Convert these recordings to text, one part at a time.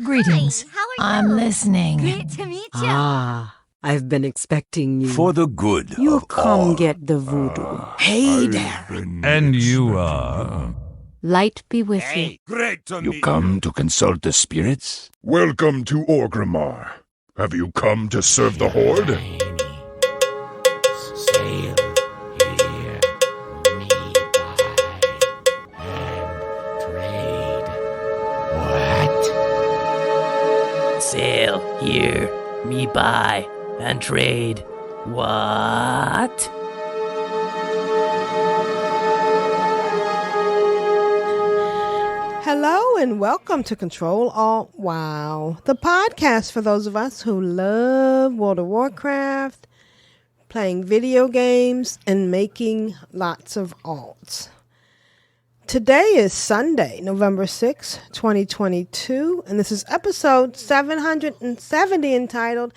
Greetings. Hi, how are I'm you? listening. Great to meet you. I've been expecting you. For the good You of come all. get the voodoo. Hey there. And you are? Light be with you. Great to You meet come to consult the spirits? Welcome to Orgrimmar. Have you come to serve the Horde? Sail here, me buy and trade. What? Sail here, me buy and trade. What? Hello and welcome to Control Alt WoW, the podcast for those of us who love World of Warcraft, playing video games, and making lots of alts. Today is Sunday, November 6, 2022, and this is episode 770 entitled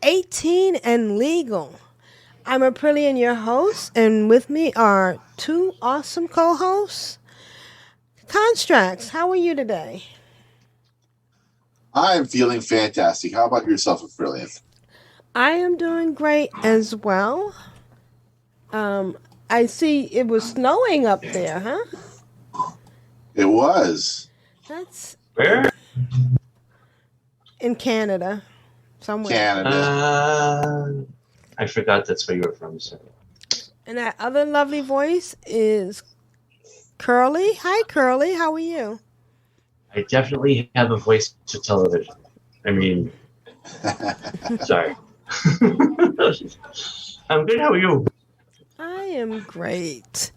18 and Legal. I'm Aprillian, your host, and with me are two awesome co-hosts. Constructs, how are you today? I'm feeling fantastic. How about yourself, Brilliant? I am doing great as well. I see it was snowing up there, huh? It was. That's Where? in Canada, somewhere. Canada. I forgot that's where you were from. So. And that other lovely voice is Curly. Hi, Curly. How are you? I definitely have a voice to television. I mean, sorry. I'm good. How are you? I am great.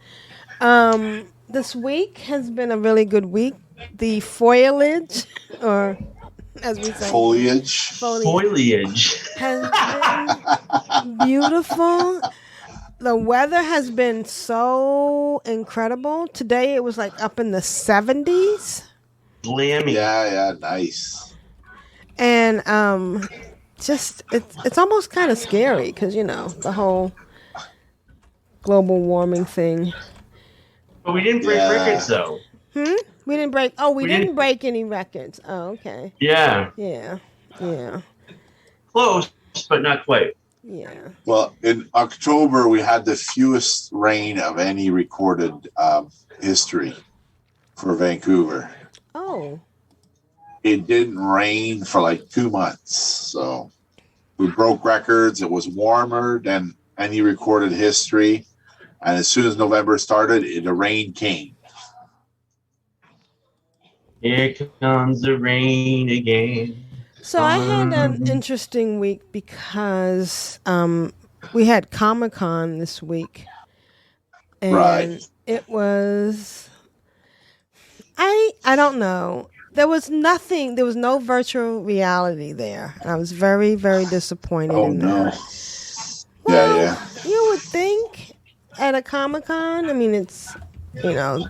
This week has been a really good week. The foliage, or as we say, Foliage. has been beautiful. The weather has been so incredible. Today it was like up in the 70s. Slammy. Yeah, nice. And just it's almost kind of scary because, you know, the whole global warming thing. But we didn't break records, though. We didn't break. Oh, we didn't break any records. Oh, okay. Yeah. Yeah. Close, but not quite. Yeah. Well, in October, we had the fewest rain of any recorded history for Vancouver. Oh. It didn't rain for like 2 months. So we broke records. It was warmer than any recorded history. And as soon as November started, the rain came. Here comes the rain again. So I had an interesting week because we had Comic-Con this week. And Right. it was, I don't know. There was no virtual reality there. And I was very, very disappointed Oh, in no. that. Well, you would think at a Comic-Con, I mean, it's, you know,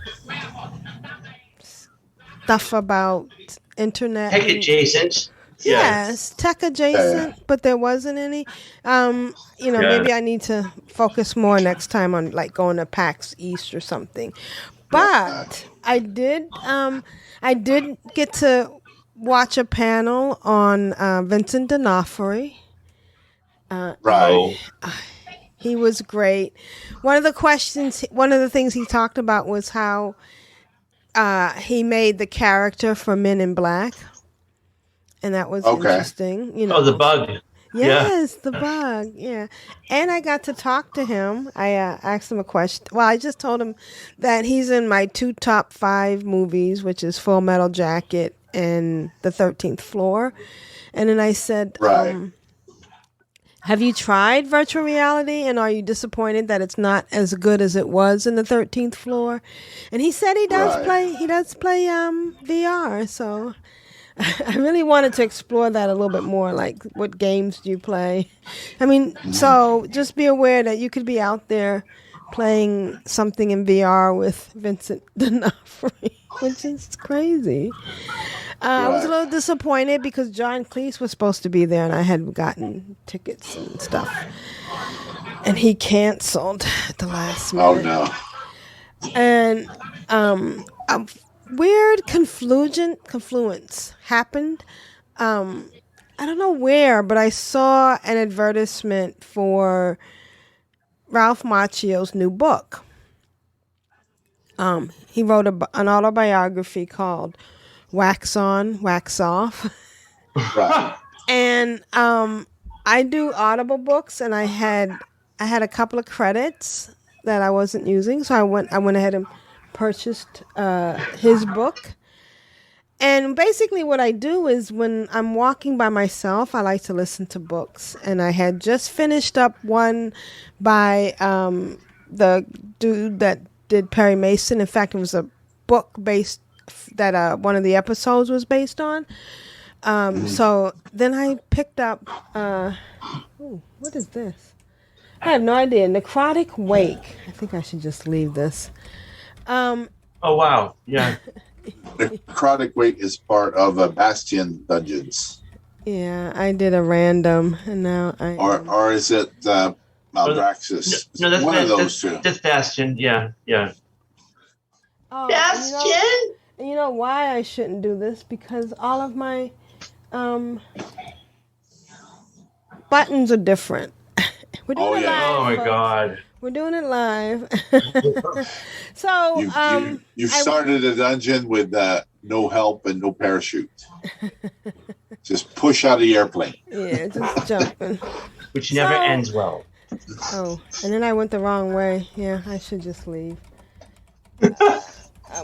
stuff about internet. Tech adjacent. Yes, tech adjacent, but there wasn't any. Maybe I need to focus more next time on like going to PAX East or something. But I did get to watch a panel on Vincent D'Onofrio. Right. He was great. One of the things he talked about was how he made the character for Men in Black. And that was interesting. You know. Oh, the bug. Yes, the bug. Yeah. And I got to talk to him. I asked him a question. Well, I just told him that he's in my 2 top 5 movies, which is Full Metal Jacket and The 13th Floor. And then I said, have you tried virtual reality, and are you disappointed that it's not as good as it was in The 13th Floor? And he said he does play VR, so I really wanted to explore that a little bit more, like what games do you play? I mean, so just be aware that you could be out there playing something in VR with Vincent D'Onofrio, which is crazy. I was a little disappointed because John Cleese was supposed to be there and I had gotten tickets and stuff. And he canceled at the last minute. Oh, no. And weird confluence happened. I don't know where, but I saw an advertisement for Ralph Macchio's new book. He wrote an autobiography called Wax On, Wax Off. Right. And I do Audible books, and I had a couple of credits that I wasn't using, so I went ahead and purchased his book. And basically what I do is when I'm walking by myself, I like to listen to books. And I had just finished up one by the dude that did Perry Mason. In fact, it was a book based that one of the episodes was based on. So then I picked up, what is this? I have no idea. Necrotic Wake. I think I should just leave this. Oh, wow. Yeah. Necrotic Wake is part of Bastion Dungeons. Yeah, I did a random, and now I... Or is it Maldraxxus? No, that's one of those two. That's Bastion. Yeah. Oh, Bastion? You know why I shouldn't do this? Because all of my buttons are different. We're doing it live, Oh my folks. God. We're doing it live. So You've started a dungeon with no help and no parachute. Just push out of the airplane. Yeah, just jumping. Which never ends well. Oh, and then I went the wrong way. Yeah, I should just leave. I'm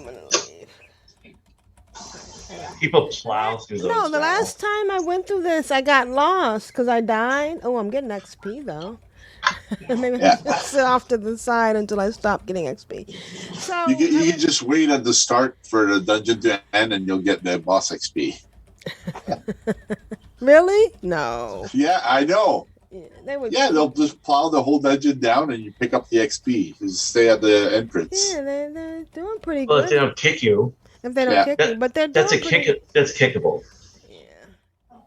gonna leave. People plow through those. No, the last time I went through this, I got lost because I died. Oh, I'm getting XP though. Maybe I should sit off to the side until I stop getting XP. So You can just wait at the start for the dungeon to end, and you'll get the boss XP. Really? No. Yeah, I know. Yeah, They'll just plow the whole dungeon down, and you pick up the XP. Just stay at the entrance. Yeah, they're doing pretty Well, good. if they don't kick you, If they don't kick you, but they're that's doing pretty. That's kickable.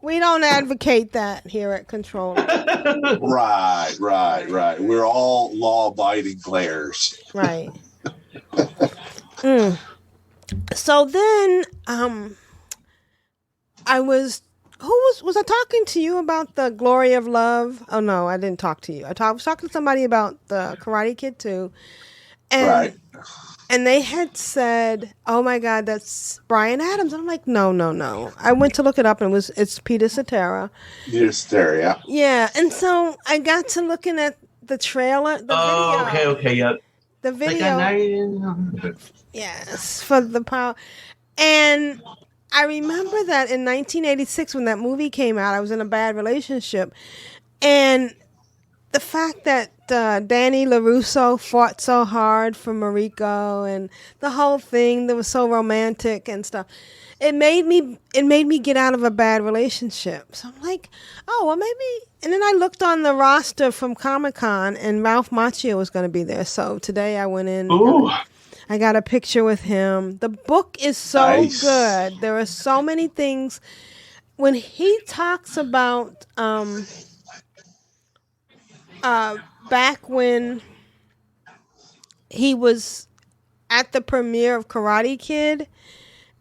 We don't advocate that here at Control. Right. We're all law-abiding players. Right. So then, I was I talking to you about the Glory of Love? Oh no, I didn't talk to you. I was talking to somebody about the Karate Kid 2. And And they had said, "Oh my God, that's Brian Adams." I'm like, no. I went to look it up, and it's Peter Cetera. Peter Cetera, yeah. Yeah, and so I got to looking at the trailer, the video. Okay, yep. The video. Yes, for the power. And I remember that in 1986 when that movie came out, I was in a bad relationship, and the fact that Danny LaRusso fought so hard for Mariko and the whole thing that was so romantic and stuff, it made me get out of a bad relationship. So I'm like, oh, well, maybe. And then I looked on the roster from Comic-Con, and Ralph Macchio was going to be there. So today I went in. I got a picture with him. The book is so good. There are so many things. When he talks about back when he was at the premiere of Karate Kid,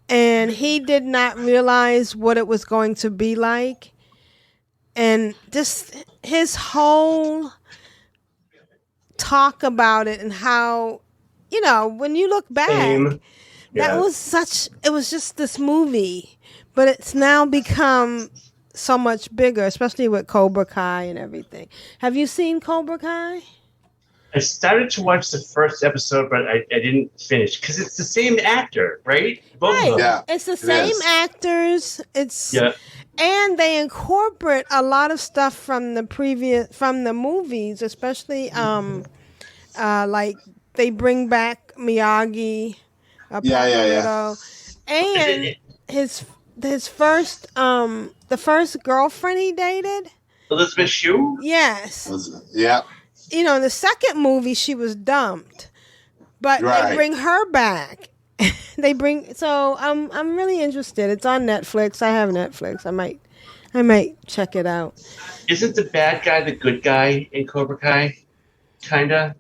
and he did not realize what it was going to be like, and just his whole talk about it, and how, you know, when you look back, it was just this movie, but it's now become so much bigger, especially with Cobra Kai and everything. Have you seen Cobra Kai? I started to watch the first episode, but I didn't finish because it's the same actor, right? Both of them. Yeah, it's the same actors. And they incorporate a lot of stuff from the movies, especially like they bring back Miyagi, and his first the first girlfriend he dated, Elizabeth Shue. Yes. Yeah. You know, in the second movie she was dumped, but they bring her back. So I'm really interested. It's on Netflix. I have Netflix. I might check it out. Isn't the bad guy the good guy in Cobra Kai? Kinda.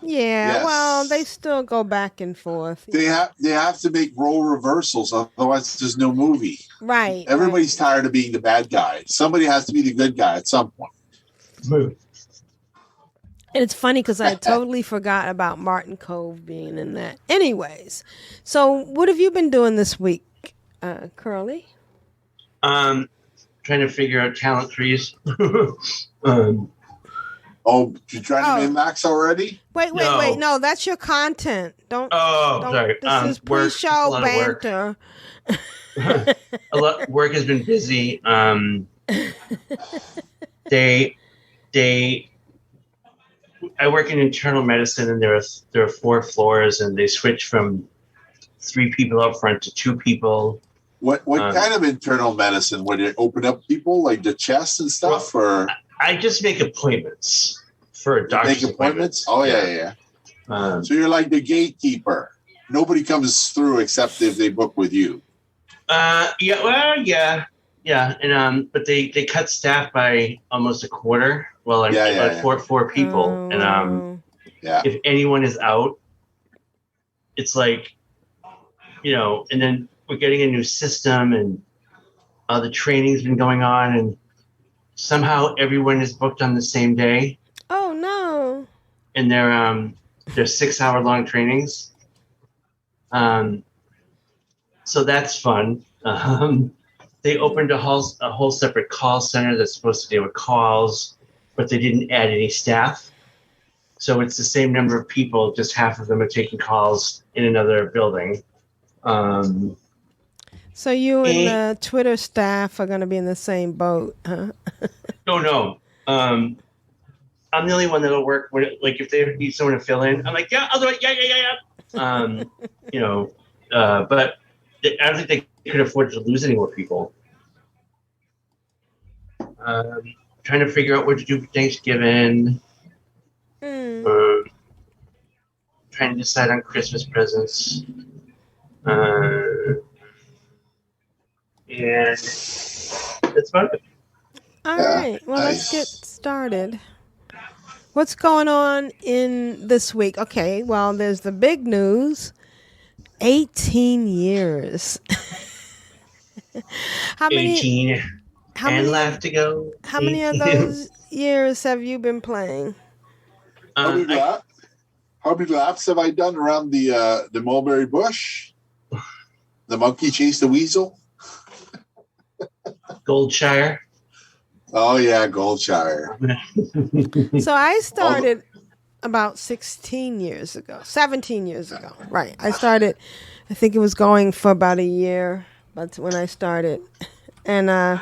Yeah, Yes. well, they still go back and forth. They have to make role reversals, otherwise there's no movie. Right. Everybody's tired of being the bad guy. Somebody has to be the good guy at some point. And it's funny because I totally forgot about Martin Cove being in that. Anyways, so what have you been doing this week, Curly? Trying to figure out talent trees. Oh, you trying to min-max already? Wait. No, that's your content. Don't. Sorry. This is pre-show banter. Work has been busy. I work in internal medicine, and there are 4 floors, and they switch from 3 people up front to 2 people. What kind of internal medicine? Would it open up people like the chest and stuff, or? I just make appointments for a doctor's Make appointments? Oh yeah. So you're like the gatekeeper. Nobody comes through except if they book with you. Yeah. And but they cut staff by almost a quarter. Well, like 4 people, and if anyone is out, it's like, and then we're getting a new system, and the training's been going on, and somehow everyone is booked on the same day. Oh no! And they're 6-hour-long trainings. So that's fun. They opened a whole separate call center that's supposed to deal with calls, but they didn't add any staff. So it's the same number of people, just half of them are taking calls in another building. So you and the Twitter staff are going to be in the same boat, huh? No. I'm the only one that'll work when if they need someone to fill in. I'm like, yeah, I'll do it. Yeah. But I don't think they could afford to lose any more people. Trying to figure out what to do for Thanksgiving. Trying to decide on Christmas presents. And that's about it. All right. Well, let's get started. What's going on in this week? Okay. Well, there's the big news. 18 years. How many? 18. Left to go. How many of those years have you been playing? How many laps have I done around the mulberry bush? The monkey chased the weasel. Goldshire. Oh yeah, Goldshire. So I started about 17 years ago. Right. I started, I think it was going for about a year, but when I started. And I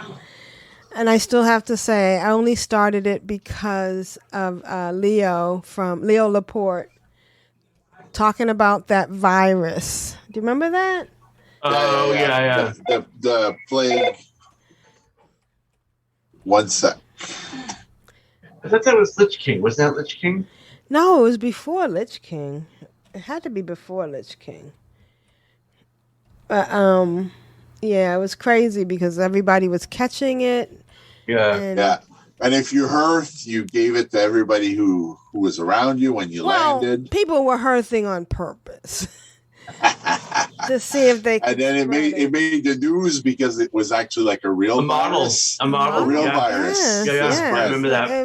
still have to say, I only started it because of Leo Laporte talking about that virus. Do you remember that? Oh, yeah. The plague. One sec. I thought that was Lich King. Was that Lich King? No, it was before Lich King. It had to be before Lich King. But yeah, it was crazy because everybody was catching it. Yeah. And if you hearthed, you gave it to everybody who was around you when you landed. People were hearthing on purpose to see if they could. And then it made the news because it was actually like a real virus. A model. A real virus. Yes. I remember that. I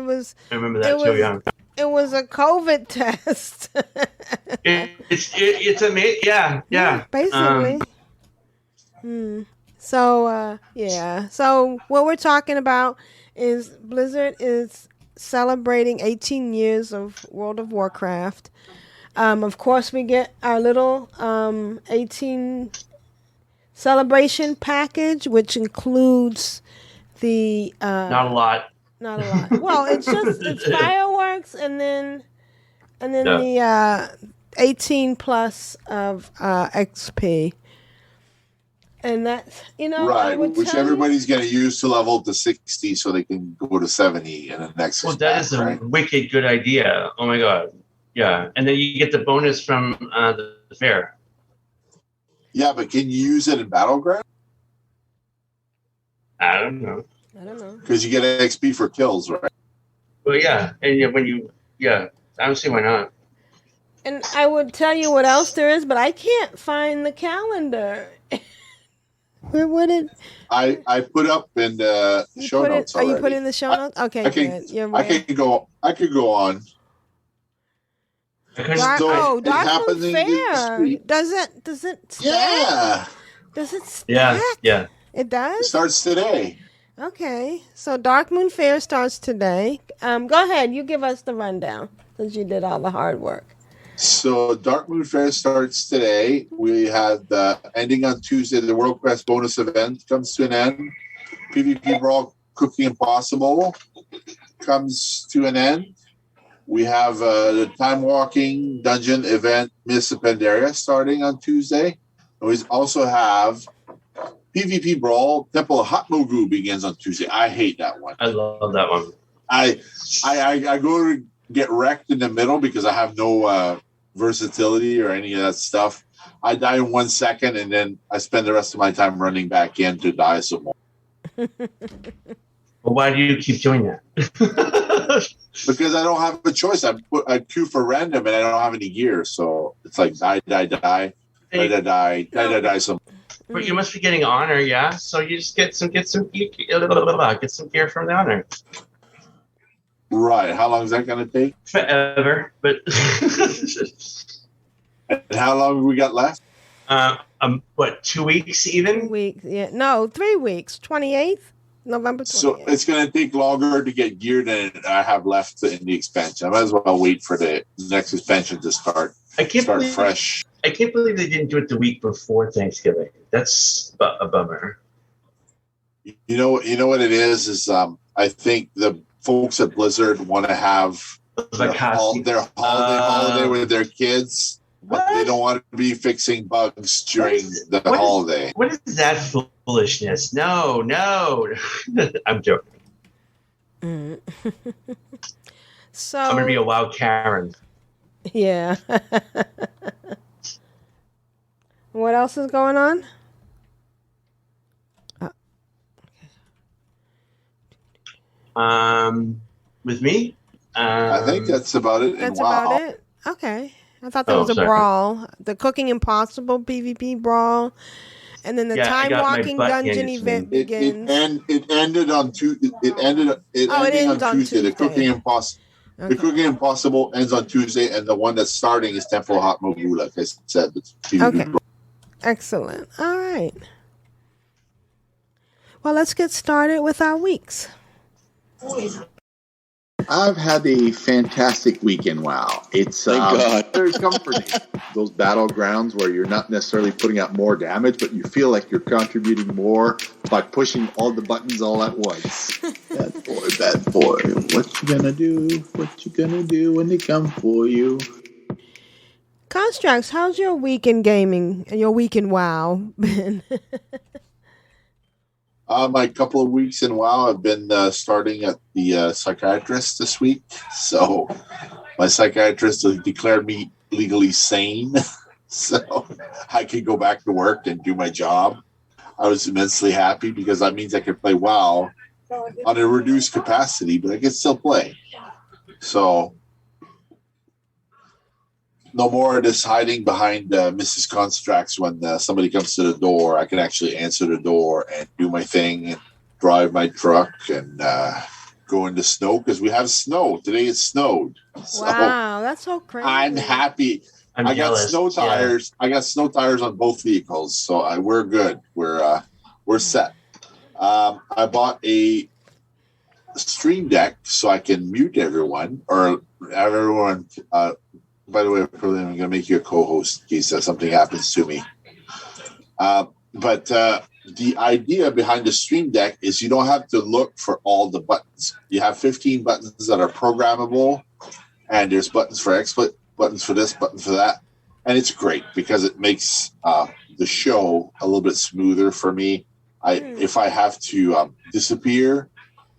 remember that too, yeah. It was a COVID test. It's amazing. Yeah. Basically. So, yeah. So what we're talking about is Blizzard is celebrating 18 years of World of Warcraft. Of course, we get our little 18 celebration package, which includes the... Not a lot. Well, it's fireworks and then the 18 plus of XP. And that's, right, which everybody's going to use to level to 60 so they can go to 70 in the next. Well, that is a wicked good idea. Oh my God. Yeah. And then you get the bonus from the fair. Yeah, but can you use it in Battleground? I don't know. Because you get XP for kills, right? Well, yeah. And I don't see why not. And I would tell you what else there is, but I can't find the calendar. Where did I put up in the show notes already. You put in the show notes? Okay, good. You're right. I could go on. Dark Moon Fair. Does it start? Yeah. Does it start? Yeah. It does? It starts today. Okay. So Dark Moon Fair starts today. Go ahead. You give us the rundown since you did all the hard work. So Dark Moon Fair starts today. We had ending on Tuesday. The World Quest bonus event comes to an end. PvP Brawl Cooking Impossible comes to an end. We have the Time Walking Dungeon event, Miss Pandaria, starting on Tuesday. And we also have PvP Brawl Temple of Hot Mogu begins on Tuesday. I hate that one. I love that one. I go to get wrecked in the middle because I have no versatility or any of that stuff. I die in 1 second and then I spend the rest of my time running back in to die some more. Well, why do you keep doing that? Because I don't have a choice. I queue for random and I don't have any gear, so it's like die. Some. But you must be getting honor, yeah. So you just get some gear from the honor. Right. How long is that going to take? Forever, but. And how long have we got left? 2 weeks even? 2 weeks, yeah. No, 3 weeks. 28th? November 28th. So it's going to take longer to get gear than I have left in the expansion. I might as well wait for the next expansion to start fresh. I can't believe they didn't do it the week before Thanksgiving. That's a bummer. You know what it is I think the folks at Blizzard want to have their holiday with their kids. But they don't want to be fixing bugs during the holiday. What is that foolishness? No. I'm joking. So I'm going to be a WoW Karen. Yeah. What else is going on? With me? I think that's about it. That's about it? Okay. I thought that was a brawl. The Cooking Impossible PvP brawl. And then the Time Walking Dungeon event begins. It ended on Tuesday. It ended on Tuesday. The Cooking Impossible ends on Tuesday, and the one that's starting is Temple Hot Mogu, like I said. Okay. Excellent. All right. Well, let's get started with our weeks. I've had a fantastic week in WoW. It's very comforting. Those battlegrounds where you're not necessarily putting out more damage, but you feel like you're contributing more by pushing all the buttons all at once. Bad boy. What you gonna do? What you gonna do when they come for you? Constructs, how's your week in gaming and your week in WoW been? My couple of weeks in WoW, I've been starting at the psychiatrist this week. So my psychiatrist has declared me legally sane. So I can go back to work and do my job. I was immensely happy because that means I can play WoW on a reduced capacity, but I can still play. So no more of this hiding behind Mrs. Constructs when somebody comes to the door. I can actually answer the door and do my thing and drive my truck and go in the snow because we have snow. Today it snowed. Wow, that's so crazy. I'm happy. I got snow tires. Yeah. I got snow tires on both vehicles, so we're good. We're set. I bought a stream deck so I can mute everyone or have everyone. By the way, I'm going to make you a co-host in case something happens to me. But the idea behind the Stream Deck is you don't have to look for all the buttons. You have 15 buttons that are programmable, and there's buttons for XSplit, buttons for this, buttons for that. And it's great because it makes the show a little bit smoother for me. If I have to disappear,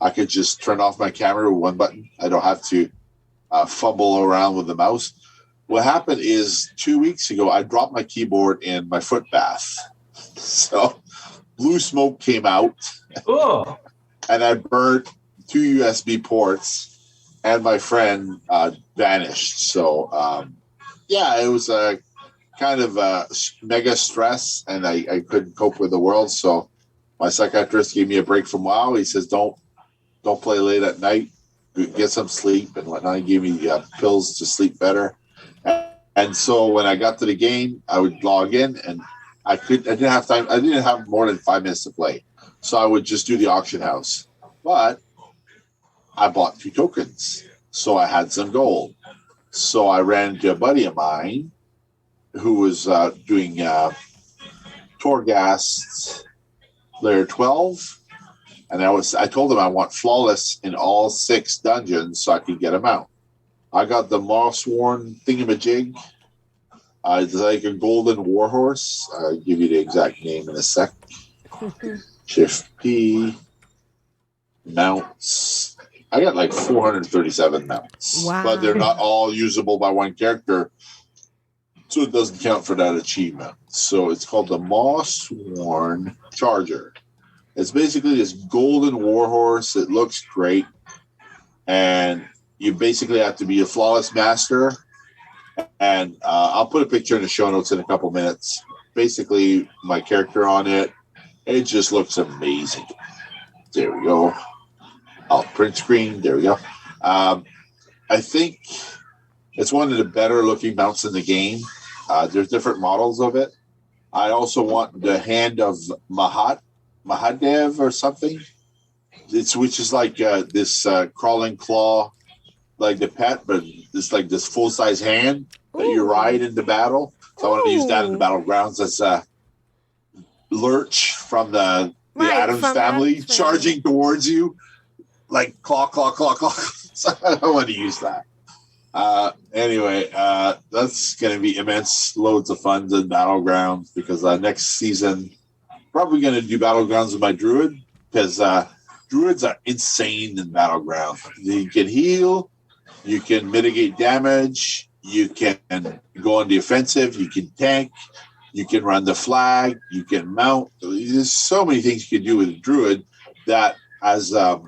I could just turn off my camera with one button. I don't have to fumble around with the mouse. What happened is 2 weeks ago, I dropped my keyboard in my foot bath. So blue smoke came out. Oh. And I burned 2 USB ports, and my friend vanished. So Yeah, it was a kind of mega stress, and I couldn't cope with the world. So my psychiatrist gave me a break from WoW. He says, don't play late at night. Get some sleep and whatnot. He gave me pills to sleep better. And so when I got to the game, I would log in, and I didn't have time. I didn't have more than 5 minutes to play, so I would just do the auction house. But I bought 2 tokens, so I had some gold. So I ran into a buddy of mine who was doing Torghast layer 12, and I told him I want flawless in all 6 dungeons so I could get him out. I got the Mossworn thingamajig. It's like a golden warhorse. I'll give you the exact name in a sec. Shift P. Mounts. I got like 437 mounts. Wow. But they're not all usable by one character. So it doesn't count for that achievement. So it's called the Mossworn Charger. It's basically this golden warhorse. It looks great. And you basically have to be a flawless master. And I'll put a picture in the show notes in a couple minutes. Basically, my character on it. It just looks amazing. There we go. Oh, print screen. There we go. I think it's one of the better looking mounts in the game. There's different models of it. I also want the hand of Mahadev or something. Which is like this crawling claw, like the pet, but it's like this full size hand that you ride into battle. So I want to use that in the battlegrounds as Lurch from the Addams family charging towards you, like claw, claw, claw, claw. So I want to use that. Anyway, that's going to be immense loads of fun in battlegrounds because next season probably going to do battlegrounds with my druid because druids are insane in battleground. You can heal, you can mitigate damage, you can go on the offensive, you can tank, you can run the flag, you can mount. There's so many things you can do with a druid that as a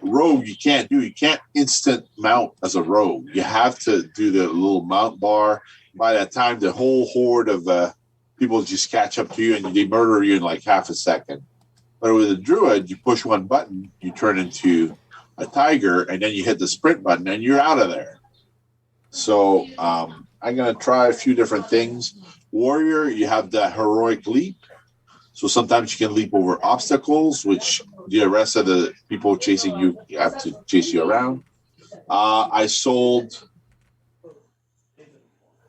rogue you can't do. You can't instant mount as a rogue. You have to do the little mount bar. By that time, the whole horde of people just catch up to you and they murder you in like half a second. But with a druid, you push one button, you turn into a tiger, and then you hit the sprint button and you're out of there. So I'm going to try a few different things. Warrior, you have the heroic leap. So sometimes you can leap over obstacles, which the rest of the people chasing you have to chase you around. I sold,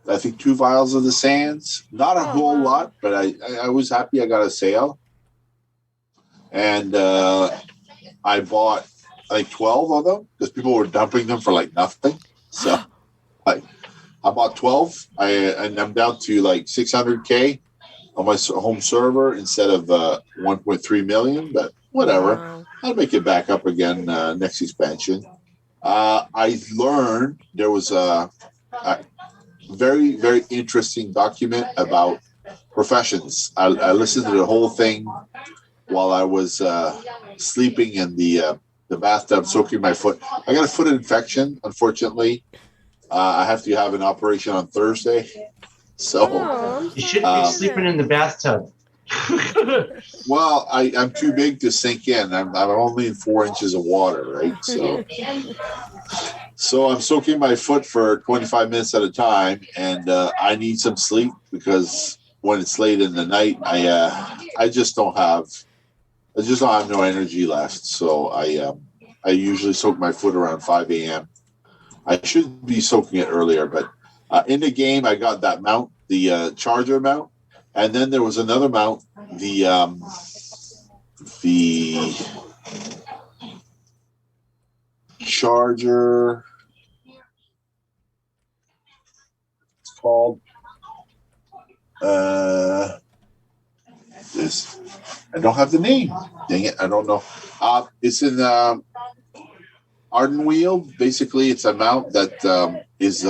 I think, 2 vials of the sands. Not a whole lot, but I was happy I got a sale. And I bought, I think, 12 of them because people were dumping them for like nothing. So I bought 12, and I'm down to like 600K on my home server instead of 1.3 million, but whatever. Wow. I'll make it back up again next expansion. I learned there was a very, very interesting document about professions. I listened to the whole thing while I was sleeping in the bathtub, soaking my foot. I got a foot infection, unfortunately. I have to have an operation on Thursday. So you shouldn't be sleeping in the bathtub. Well, I'm too big to sink in. I'm only in 4 inches of water, right? So I'm soaking my foot for 25 minutes at a time, and I need some sleep because when it's late in the night, I just don't have no energy left. So I usually soak my foot around 5 a.m. I should be soaking it earlier, but in the game, I got that mount, the charger mount, and then there was another mount, the charger. It's called this. I don't have the name. Dang it, I don't know. It's in Ardenweald. Basically, it's a mount that is.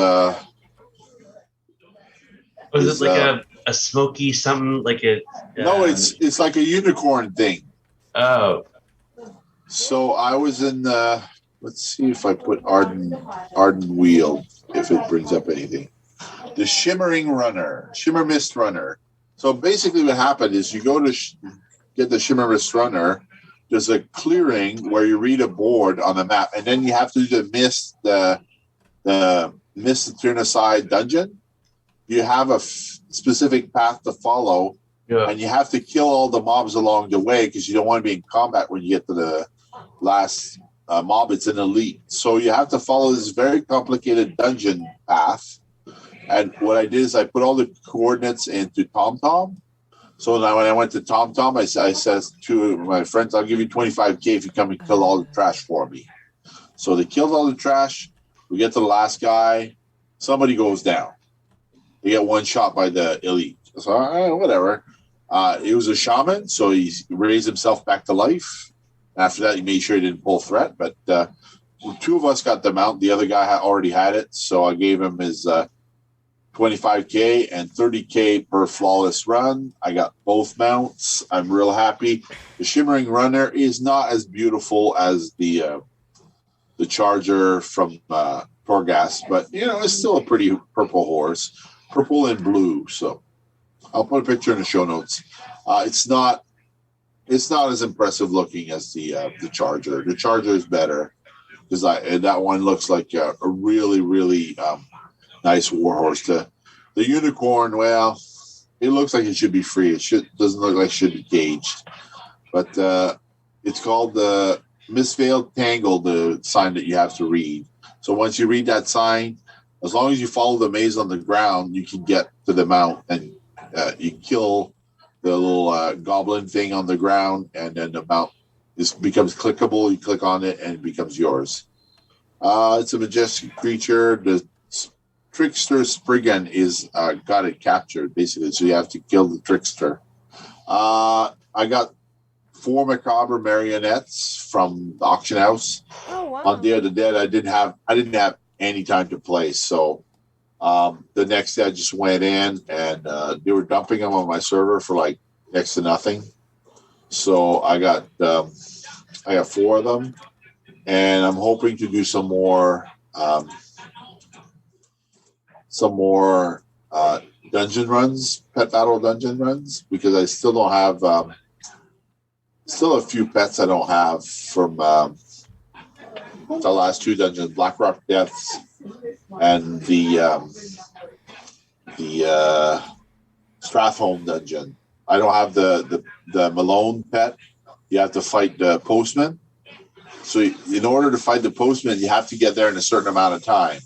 Was it like a smoky something like a? No, it's like a unicorn thing. Oh. So I was in Let's see if I put Arden Wheel, if it brings up anything. The Shimmer Mist Runner. So basically what happened is you go to get the Shimmer Mist Runner. There's a clearing where you read a board on the map, and then you have to do the Mist to Turn Aside dungeon. You have a specific path to follow, and you have to kill all the mobs along the way because you don't want to be in combat when you get to the last mob. It's an elite. So you have to follow this very complicated dungeon path. And what I did is I put all the coordinates into TomTom. So now when I went to TomTom, I said to my friends, I'll give you $25K if you come and kill all the trash for me. So they killed all the trash. We get to the last guy. Somebody goes down. They get one shot by the elite. So whatever. It was a shaman, so he raised himself back to life. After that, he made sure he didn't pull threat. But two of us got the mount. The other guy already had it, so I gave him his $25K and $30K per flawless run. I got both mounts. I'm real happy. The Shimmering Runner is not as beautiful as the Charger from Torghast, but it's still a pretty purple horse, purple and blue. So I'll put a picture in the show notes. It's not as impressive looking as the Charger. The Charger is better because that one looks like a really, really nice warhorse. The Unicorn, well, it looks like it should be free. It doesn't look like it should be caged. But it's called the Misveiled Tangle, the sign that you have to read. So once you read that sign, as long as you follow the maze on the ground, you can get to the mount, and you kill the little goblin thing on the ground, and then the mount becomes clickable. You click on it, and it becomes yours. It's a majestic creature. The Trickster Spriggan is got it captured, basically, so you have to kill the Trickster. I got 4 macabre marionettes from the auction house. Oh, wow. On Day of the Dead, I didn't have any time to play, so the next day I just went in, and they were dumping them on my server for like next to nothing. So I got 4 of them, and I'm hoping to do some more dungeon runs, pet battle dungeon runs, because I still don't have still a few pets I don't have from the last 2 dungeons, Blackrock Deaths and the Strathholm dungeon. I don't have the Malone pet. You have to fight the postman. So in order to fight the postman, you have to get there in a certain amount of time.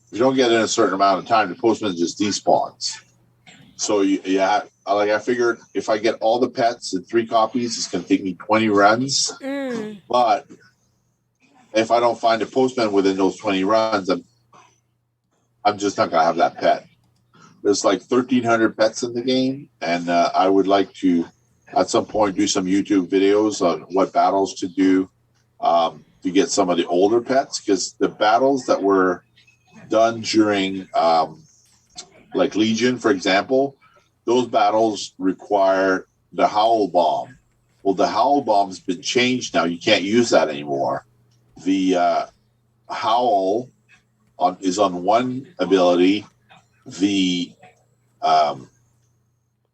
If you don't get in a certain amount of time, the postman just despawns. So I figured if I get all the pets in 3 copies, it's going to take me 20 runs. But if I don't find a postman within those 20 runs, I'm just not going to have that pet. There's like 1,300 pets in the game, and I would like to, at some point, do some YouTube videos on what battles to do to get some of the older pets, because the battles that were done during like Legion, for example, those battles require the Howl Bomb. Well, the Howl Bomb's been changed now. You can't use that anymore. The Howl is on one ability. The bomb.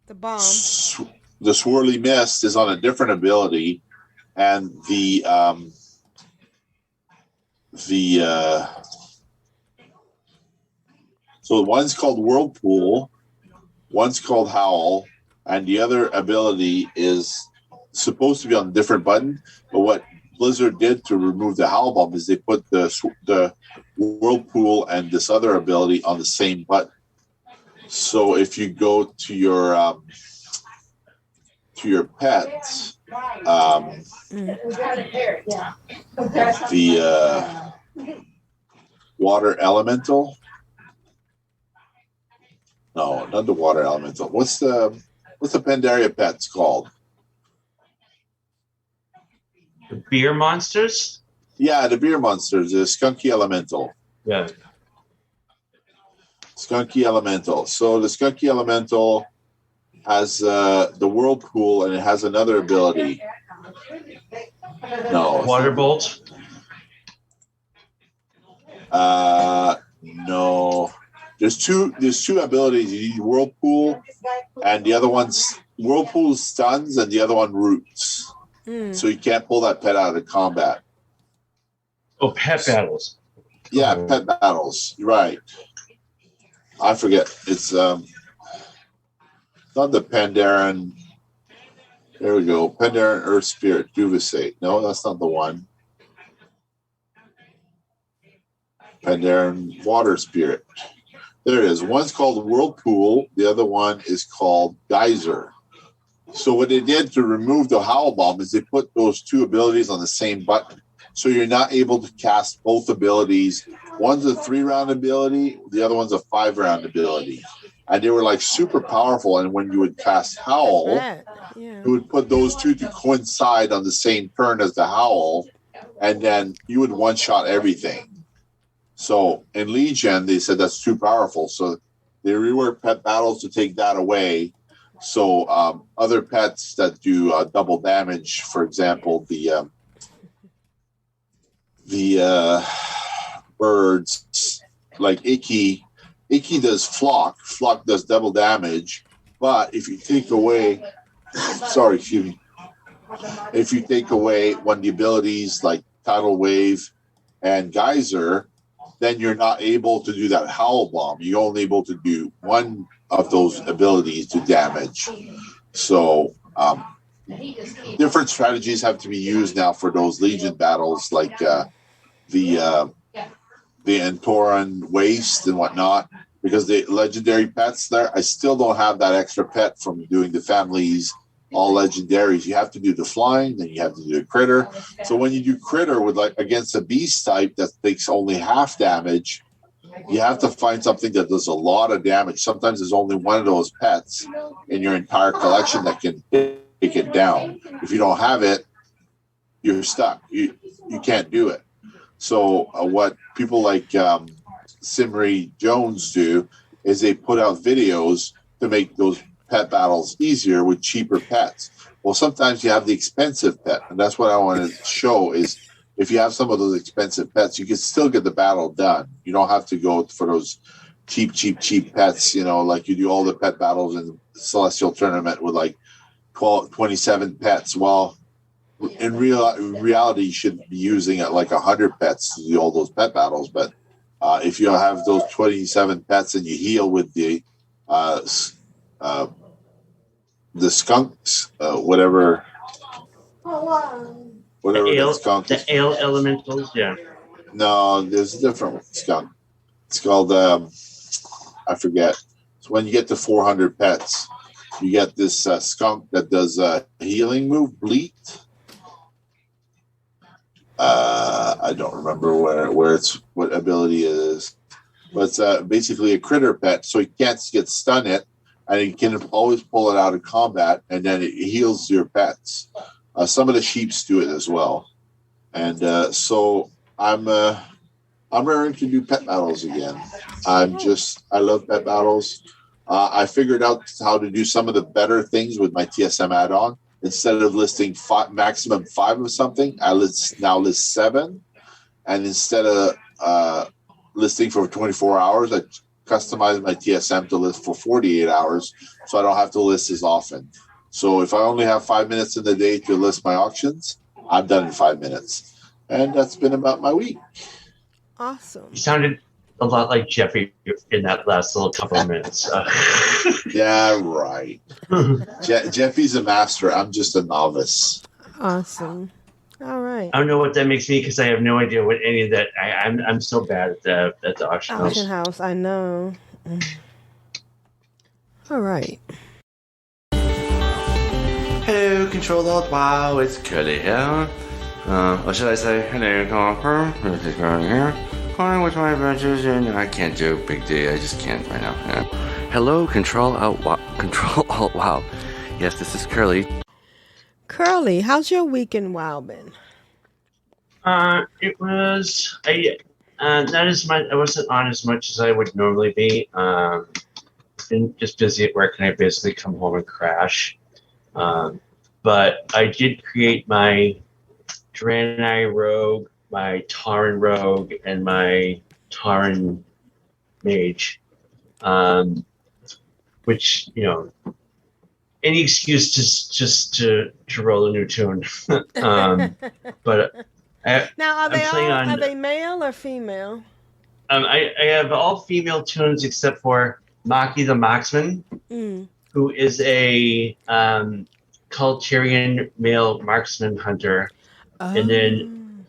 The Swirly Mist is on a different ability, and so one's called Whirlpool, one's called Howl, and the other ability is supposed to be on a different button. But what Blizzard did to remove the Howl Bomb is they put the Whirlpool and this other ability on the same button. So if you go to your pets, the Water Elemental. No, not the Water Elemental. What's the Pandaria pets called? The beer monsters? Yeah, the beer monsters, the Skunky Elemental. Yeah. Skunky Elemental. So the Skunky Elemental has the Whirlpool, and it has another ability. No. Water Bolt? No. There's two abilities. You need Whirlpool, and the other one's Whirlpool stuns, and the other one roots. So you can't pull that pet out of combat. Oh, pet battles. Yeah, pet battles. You're right. I forget. It's not the Pandaren. There we go. Pandaren Earth Spirit Duvasate. No, that's not the one. Pandaren Water Spirit. There it is. One's called Whirlpool. The other one is called Geyser. So what they did to remove the Howl Bomb is they put those two abilities on the same button. So you're not able to cast both abilities. One's a 3-round ability. The other one's a 5-round ability. And they were like super powerful. And when you would cast Howl, you would put those two to coincide on the same turn as the Howl. And then you would one-shot everything. So in Legion, they said that's too powerful. So they reworked pet battles to take that away. So other pets that do double damage, for example, the birds like Icky does Flock. Flock does double damage, but if you take away, if you take away one of the abilities like Tidal Wave and Geyser, then you're not able to do that Howl Bomb. You're only able to do one of those abilities to damage. So different strategies have to be used now for those Legion battles, like the Antoran Waste and whatnot, because the legendary pets there, I still don't have that extra pet from doing the families, all legendaries. You have to do the flying, then you have to do the critter. So when you do critter with like against a beast type that takes only half damage, you have to find something that does a lot of damage. Sometimes there's only one of those pets in your entire collection that can take it down. If you don't have it, you're stuck. You can't do it. So what people like Simri Jones do is they put out videos to make those pet battles easier with cheaper pets. Well, sometimes you have the expensive pet, and that's what I want to show is if you have some of those expensive pets, you can still get the battle done. You don't have to go for those cheap pets, like you do all the pet battles in Celestial Tournament with like 27 pets. Well, in reality, you should be using like 100 pets to do all those pet battles. But if you have those 27 pets and you heal with the skunks, whatever the ale elementals, yeah. No, there's a different skunk. It's called I forget. So when you get to 400 pets, you get this skunk that does a healing move, Bleat. I don't remember where it's what ability it is, but it's basically a critter pet, so you can't get stun it, and you can always pull it out of combat, and then it heals your pets. Some of the sheeps do it as well, and so I'm raring to do pet battles again. I love pet battles. I figured out how to do some of the better things with my TSM add-on. Instead of listing maximum 5 of something, I now list 7. And instead of listing for 24 hours, I customize my TSM to list for 48 hours, so I don't have to list as often. So if I only have 5 minutes in the day to list my auctions, I'm done in 5 minutes. And that's been about my week. Awesome. You sounded a lot like Jeffy in that last little couple of minutes. Yeah, right. Jeffy's a master. I'm just a novice. Awesome. All right. I don't know what that makes me because I have no idea what any of that. I'm so bad at the auction house. Auction house, I know. All right. Hello, Control Alt WoW. It's Curly here. Or should I say, hello, Conqueror. This is Curly here. Calling with my adventures, and I can't do Big D. I just can't right now. Yeah. Hello, Control Alt WoW. Yes, this is Curly. Curly, how's your week in WoW been? It was not as much. I wasn't on as much as I would normally be. Been just busy at work, and I basically come home and crash. But I did create my Draenei Rogue, my Tauren Rogue, and my Tauren mage, which any excuse just to roll a new tune. But now, are they male or female? I have all female tunes except for Maki the Marksman, who is a Culturian male marksman hunter, and then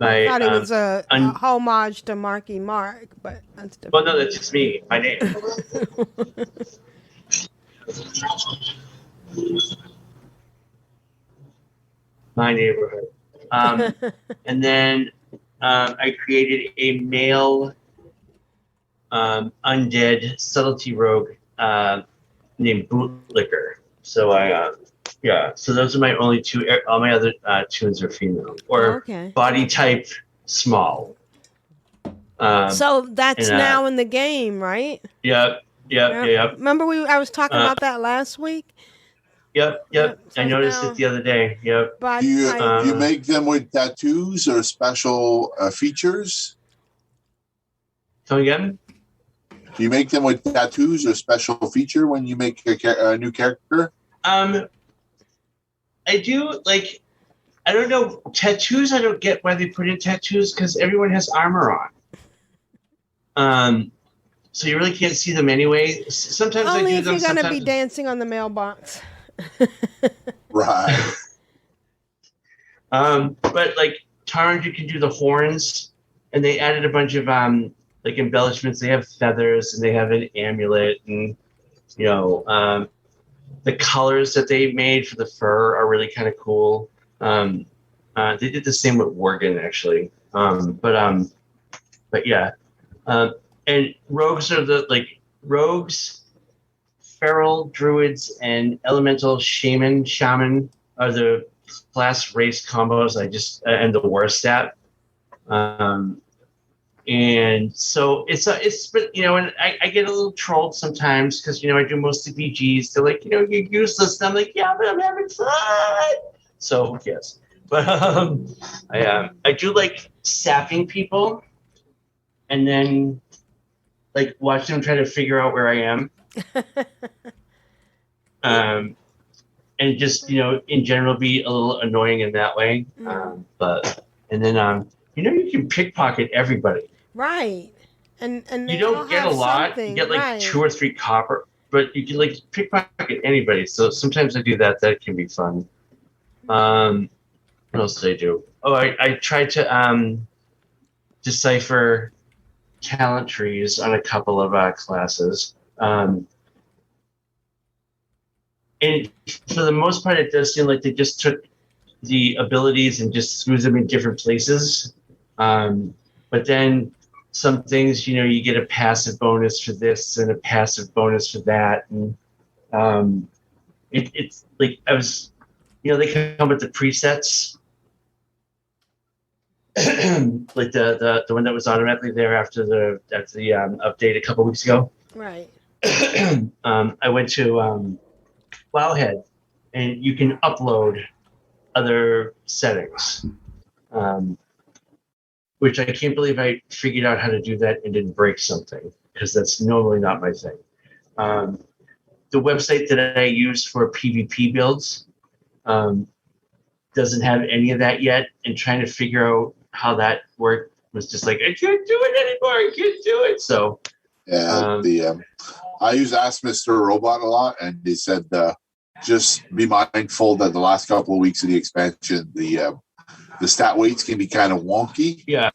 I thought it was a homage to Marky Mark, but that's different. Well, no, that's just me. My name. My neighborhood. And then I created a male undead subtlety rogue named Bootlicker. So so those are my only two. All my other tunes are female or body type small. So that's now in the game, right? Yep. Remember I was talking about that last week? Yep. So I noticed it the other day. Yep. Do you make them with tattoos or special features? Come again? Do you make them with tattoos or special feature when you make a new character? I do, I don't know, tattoos, I don't get why they put in tattoos because everyone has armor on. So you really can't see them anyway. Sometimes only I do them. If you're going to be dancing on the mailbox. Right. But Tauren, you can do the horns, and they added a bunch of embellishments. They have feathers, and they have an amulet, and the colors that they made for the fur are really kind of cool. They did the same with Worgen, actually. But yeah. And rogues are rogues, feral druids, and elemental shaman are the class race combos and the war stat. And so it's and I get a little trolled sometimes because I do mostly BGs. They're like, you're useless. And I'm like, yeah, but I'm having fun. So yes, but I do like sapping people, and then watch them try to figure out where I am. And just in general be a little annoying in that way. And then you can pickpocket everybody. Right. And you don't get a lot. You get 2 or 3 copper, but you can pickpocket anybody. So sometimes I do that. That can be fun. What else did I do? Oh, I tried to decipher talent trees on a couple of classes. And for the most part, it does seem like they just took the abilities and just threw them in different places. But then some things, you get a passive bonus for this and a passive bonus for that. And it's I was, they come with the presets. The one that was automatically there after the update a couple weeks ago. Right. I went to Wowhead, and you can upload other settings, which I can't believe I figured out how to do that and didn't break something, because that's normally not my thing. The website that I use for PvP builds doesn't have any of that yet, and trying to figure out how that worked was just I can't do it anymore. I can't do it. So I use Ask Mr. Robot a lot, and they said just be mindful that the last couple of weeks of the expansion, the stat weights can be kind of wonky. Yeah.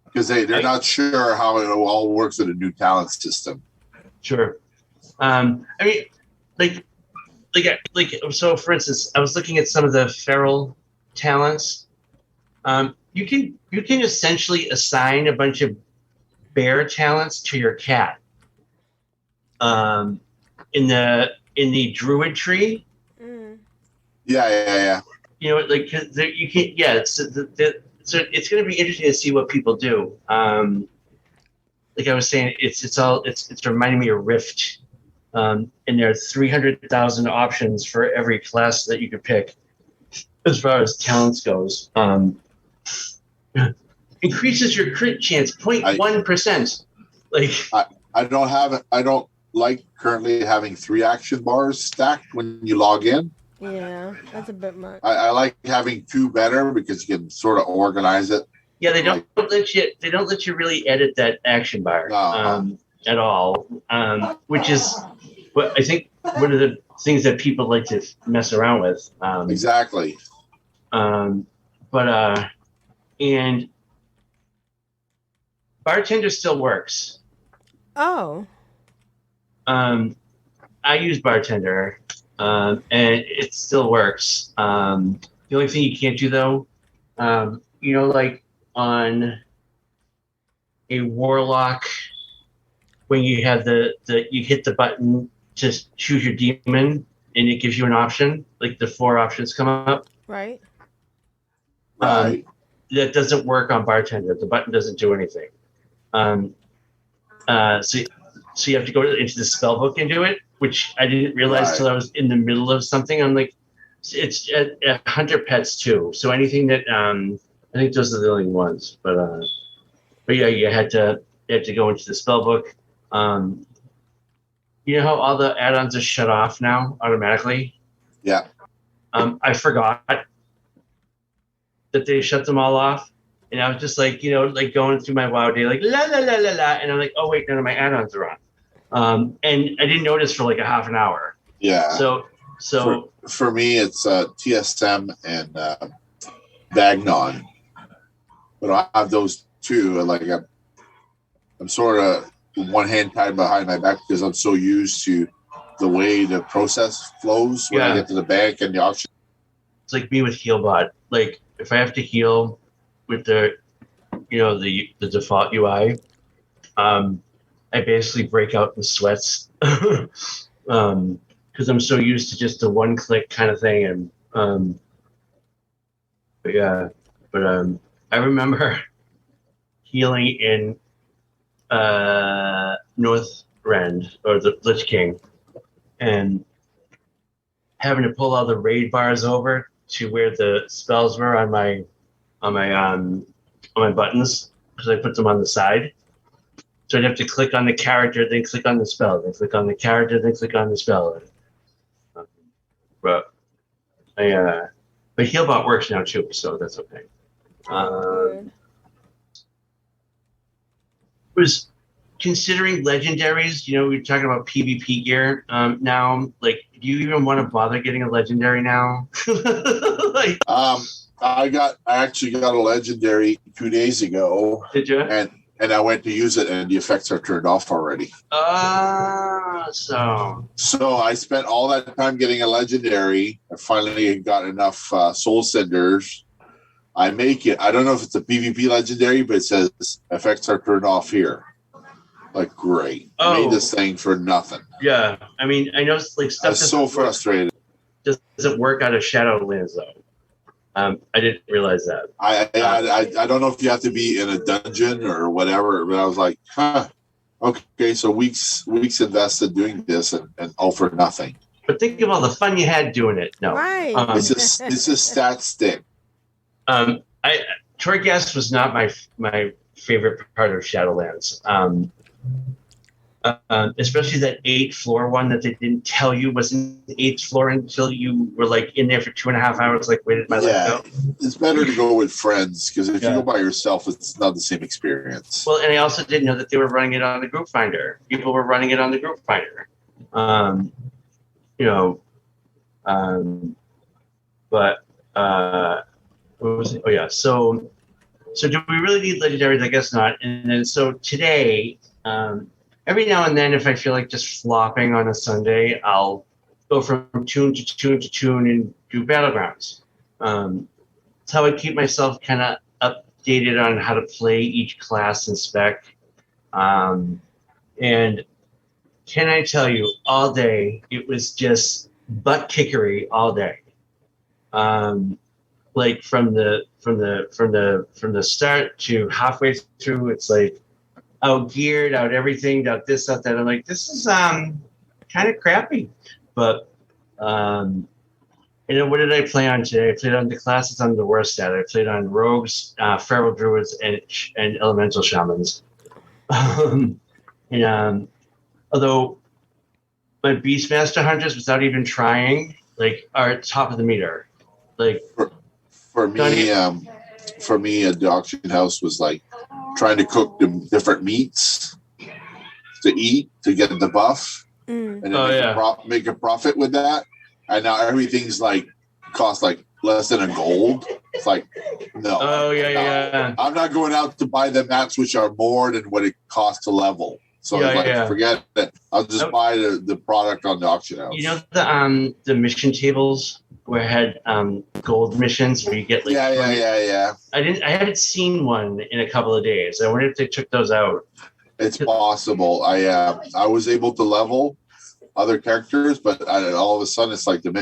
Because they're not sure how it all works with a new talent system. Sure. So for instance, I was looking at some of the feral talents. You can essentially assign a bunch of bear talents to your cat. In the druid tree. Yeah. You can. Yeah. So it's going to be interesting to see what people do. Like I was saying, it's reminding me of Rift. And there are 300,000 options for every class that you could pick as far as talents goes. increases your crit chance 0.1%. Like I don't like currently having 3 action bars stacked when you log in. Yeah, that's a bit much. I like having 2 better because you can sort of organize it. Yeah, they don't let you really edit that action bar at all, which is what I think one of the things that people like to mess around with. Exactly. And bartender still works. Oh. I use bartender, and it still works. The only thing you can't do though, like on a warlock, when you have you hit the button to choose your demon, and it gives you an option, like the 4 options come up. Right. Right. That doesn't work on bartender. The button doesn't do anything. So you have to go into the spell book and do it, which I didn't realize till I was in the middle of something. I'm like, it's at Hunter Pets too. So anything that I think those are the only ones. But yeah, you had to go into the spell book. You know how all the add-ons are shut off now automatically? Yeah. I forgot that they shut them all off. And I was just like, like going through my WoW day, like la la la la la, and I'm like, oh wait, none of my add-ons are on. And I didn't notice for like a half an hour. Yeah. So for me, it's TSM and Bagnon, but I have those 2. Like I'm sort of one hand tied behind my back because I'm so used to the way the process flows when I get to the bank and the auction. It's like me with HealBot. Like if I have to heal with the default UI, I basically break out in sweats because I'm so used to just the one-click kind of thing. And I remember healing in North Rend or the Lich King, and having to pull all the raid bars over to where the spells were on my buttons because I put them on the side. So I'd have to click on the character, then click on the spell, then click on the character, then click on the spell. But HealBot works now too, so that's okay. Was considering legendaries, we're talking about PvP gear now. Like, do you even want to bother getting a legendary now? I actually got a legendary 2 days ago. Did you? And I went to use it, and the effects are turned off already. So I spent all that time getting a legendary. I finally got enough soul cinders. I make it. I don't know if it's a PvP legendary, but it says effects are turned off here. Like, great. Made this thing for nothing. Yeah. I mean, I know like stuff. I'm so frustrated. Doesn't work out of Shadowlands though. I didn't realize that. I don't know if you have to be in a dungeon or whatever, but I was like, okay, so weeks invested doing this and all for nothing. But think of all the fun you had doing it. No, right. It's a stat stick. Torghast was not my favorite part of Shadowlands. Especially that 8th floor one that they didn't tell you was in the 8th floor until you were like in there for 2.5 hours. Like, where did my life go? It's better to go with friends because if you go by yourself, it's not the same experience. Well, and I also didn't know that they were running it on the group finder. People were running it on the group finder. But what was it? Oh yeah. So do we really need legendaries? I guess not. And then so today. Every now and then, if I feel like just flopping on a Sunday, I'll go from tune to tune to tune and do Battlegrounds. It's how I keep myself kind of updated on how to play each class and spec. And can I tell you, all day, it was just butt kickery all day. Like from the start to halfway through, it's like, out geared, out everything, out this, out that. I'm like, this is kind of crappy. But And then what did I play on today? I played on the classes I'm the worst at. I played on rogues, feral druids, and elemental shamans. Although my Beastmaster hunters, without even trying, like are at top of the meter. Like for me, at the auction house was like trying to cook the different meats to eat to get the buff, and then make a profit with that. And now everything's like costs like less than $1. It's like no. Oh yeah. I'm not going out to buy the mats which are more than what it costs to level. So forget it. I'll just buy the product on the auction house. You know the mission tables where I had gold missions where you get like yeah. I hadn't seen one in a couple of days. I wonder if they took those out. It's possible. I was able to level other characters, but all of a sudden it's like the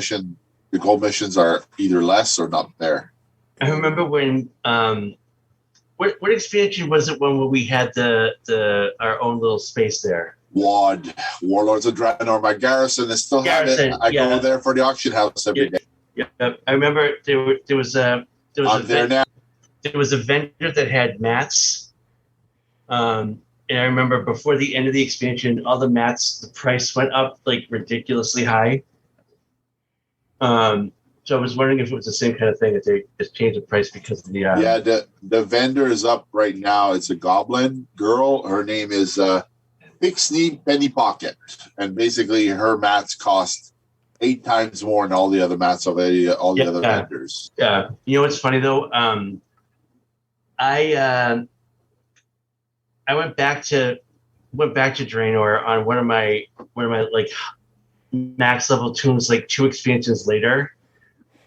gold missions are either less or not there. I remember when what expansion was it when we had our own little space there? WoD, Warlords of Draenor. My garrison is still have it. I go there for the auction house every day. Yeah, I remember there was a vendor that had mats. And I remember before the end of the expansion, all the mats, the price went up like ridiculously high. So I was wondering if it was the same kind of thing that they just changed the price because of the. The vendor is up right now. It's a goblin girl. Her name is Pixney Penny Pocket, and basically her mats cost 8 times more than all the other mats of all the other vendors. Yeah, you know what's funny though? I went back to Draenor on one of my like max level tombs like 2 expansions later,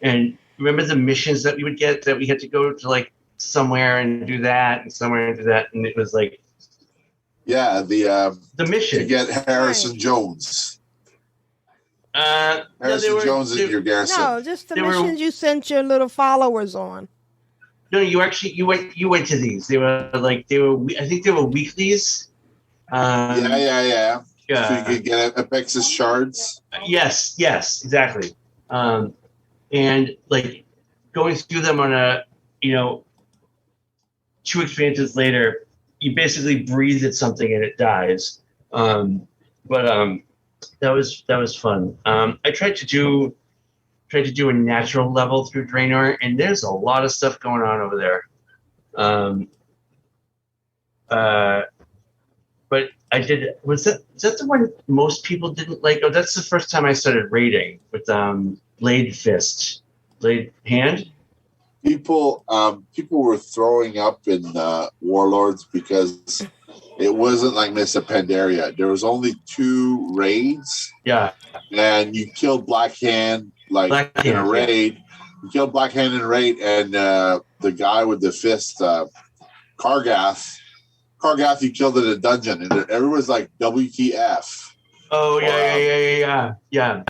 and remember the missions that we would get that we had to go to like somewhere and do that and somewhere and do that, and it was like the mission to get Harrison Jones. Harrison Jones is your garrison. No, just the missions you sent your little followers on. No, you went to these. They were I think they were weeklies. Yeah. So you could get Apexis shards. Yes, exactly. And like going through them on a 2 expansions later, you basically breathe at something and it dies. But that was fun. I tried to do a natural level through Draenor, and there's a lot of stuff going on over there. But I did. Was that the one most people didn't like? Oh, that's the first time I started raiding with Blade Hand. People were throwing up in Warlords because it wasn't like Mists of Pandaria. There was only 2 raids. Yeah, and you killed Black Hand in a raid. You killed Black Hand in a raid, and the guy with the fist, Kargath, you killed in a dungeon, and everyone's like, WTF. Oh, yeah.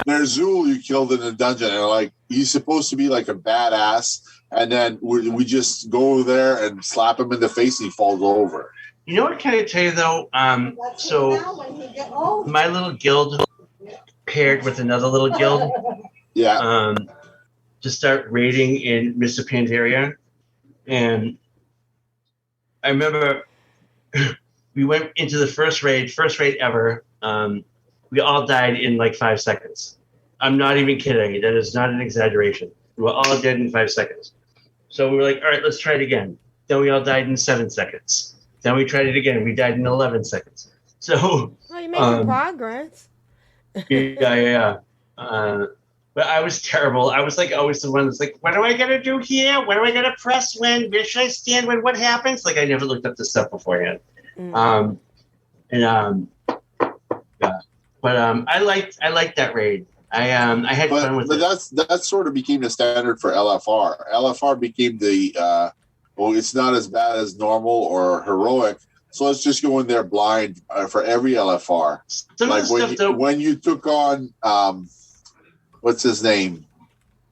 Nerzul, you killed in a dungeon, and like, he's supposed to be like a badass, and then we just go there and slap him in the face, and he falls over. You know what can I tell you, though? So my little guild paired with another little guild. Yeah. To start raiding in Mists of Pandaria. And I remember we went into the first raid ever. We all died in like 5 seconds. I'm not even kidding. That is not an exaggeration. We were all dead in 5 seconds. So we were like, all right, let's try it again. Then we all died in 7 seconds. Then we tried it again. We died in 11 seconds. So. Well, you're making progress. Yeah. But I was terrible. I was like always the one that's like, what am I going to do here? What am I going to press when? Where should I stand when? What happens? Like I never looked up this stuff beforehand. Yeah. But I liked that raid. I had fun with it. But that sort of became the standard for LFR. LFR became the it's not as bad as normal or heroic. So let's just go in there blind for every LFR. When you took on what's his name,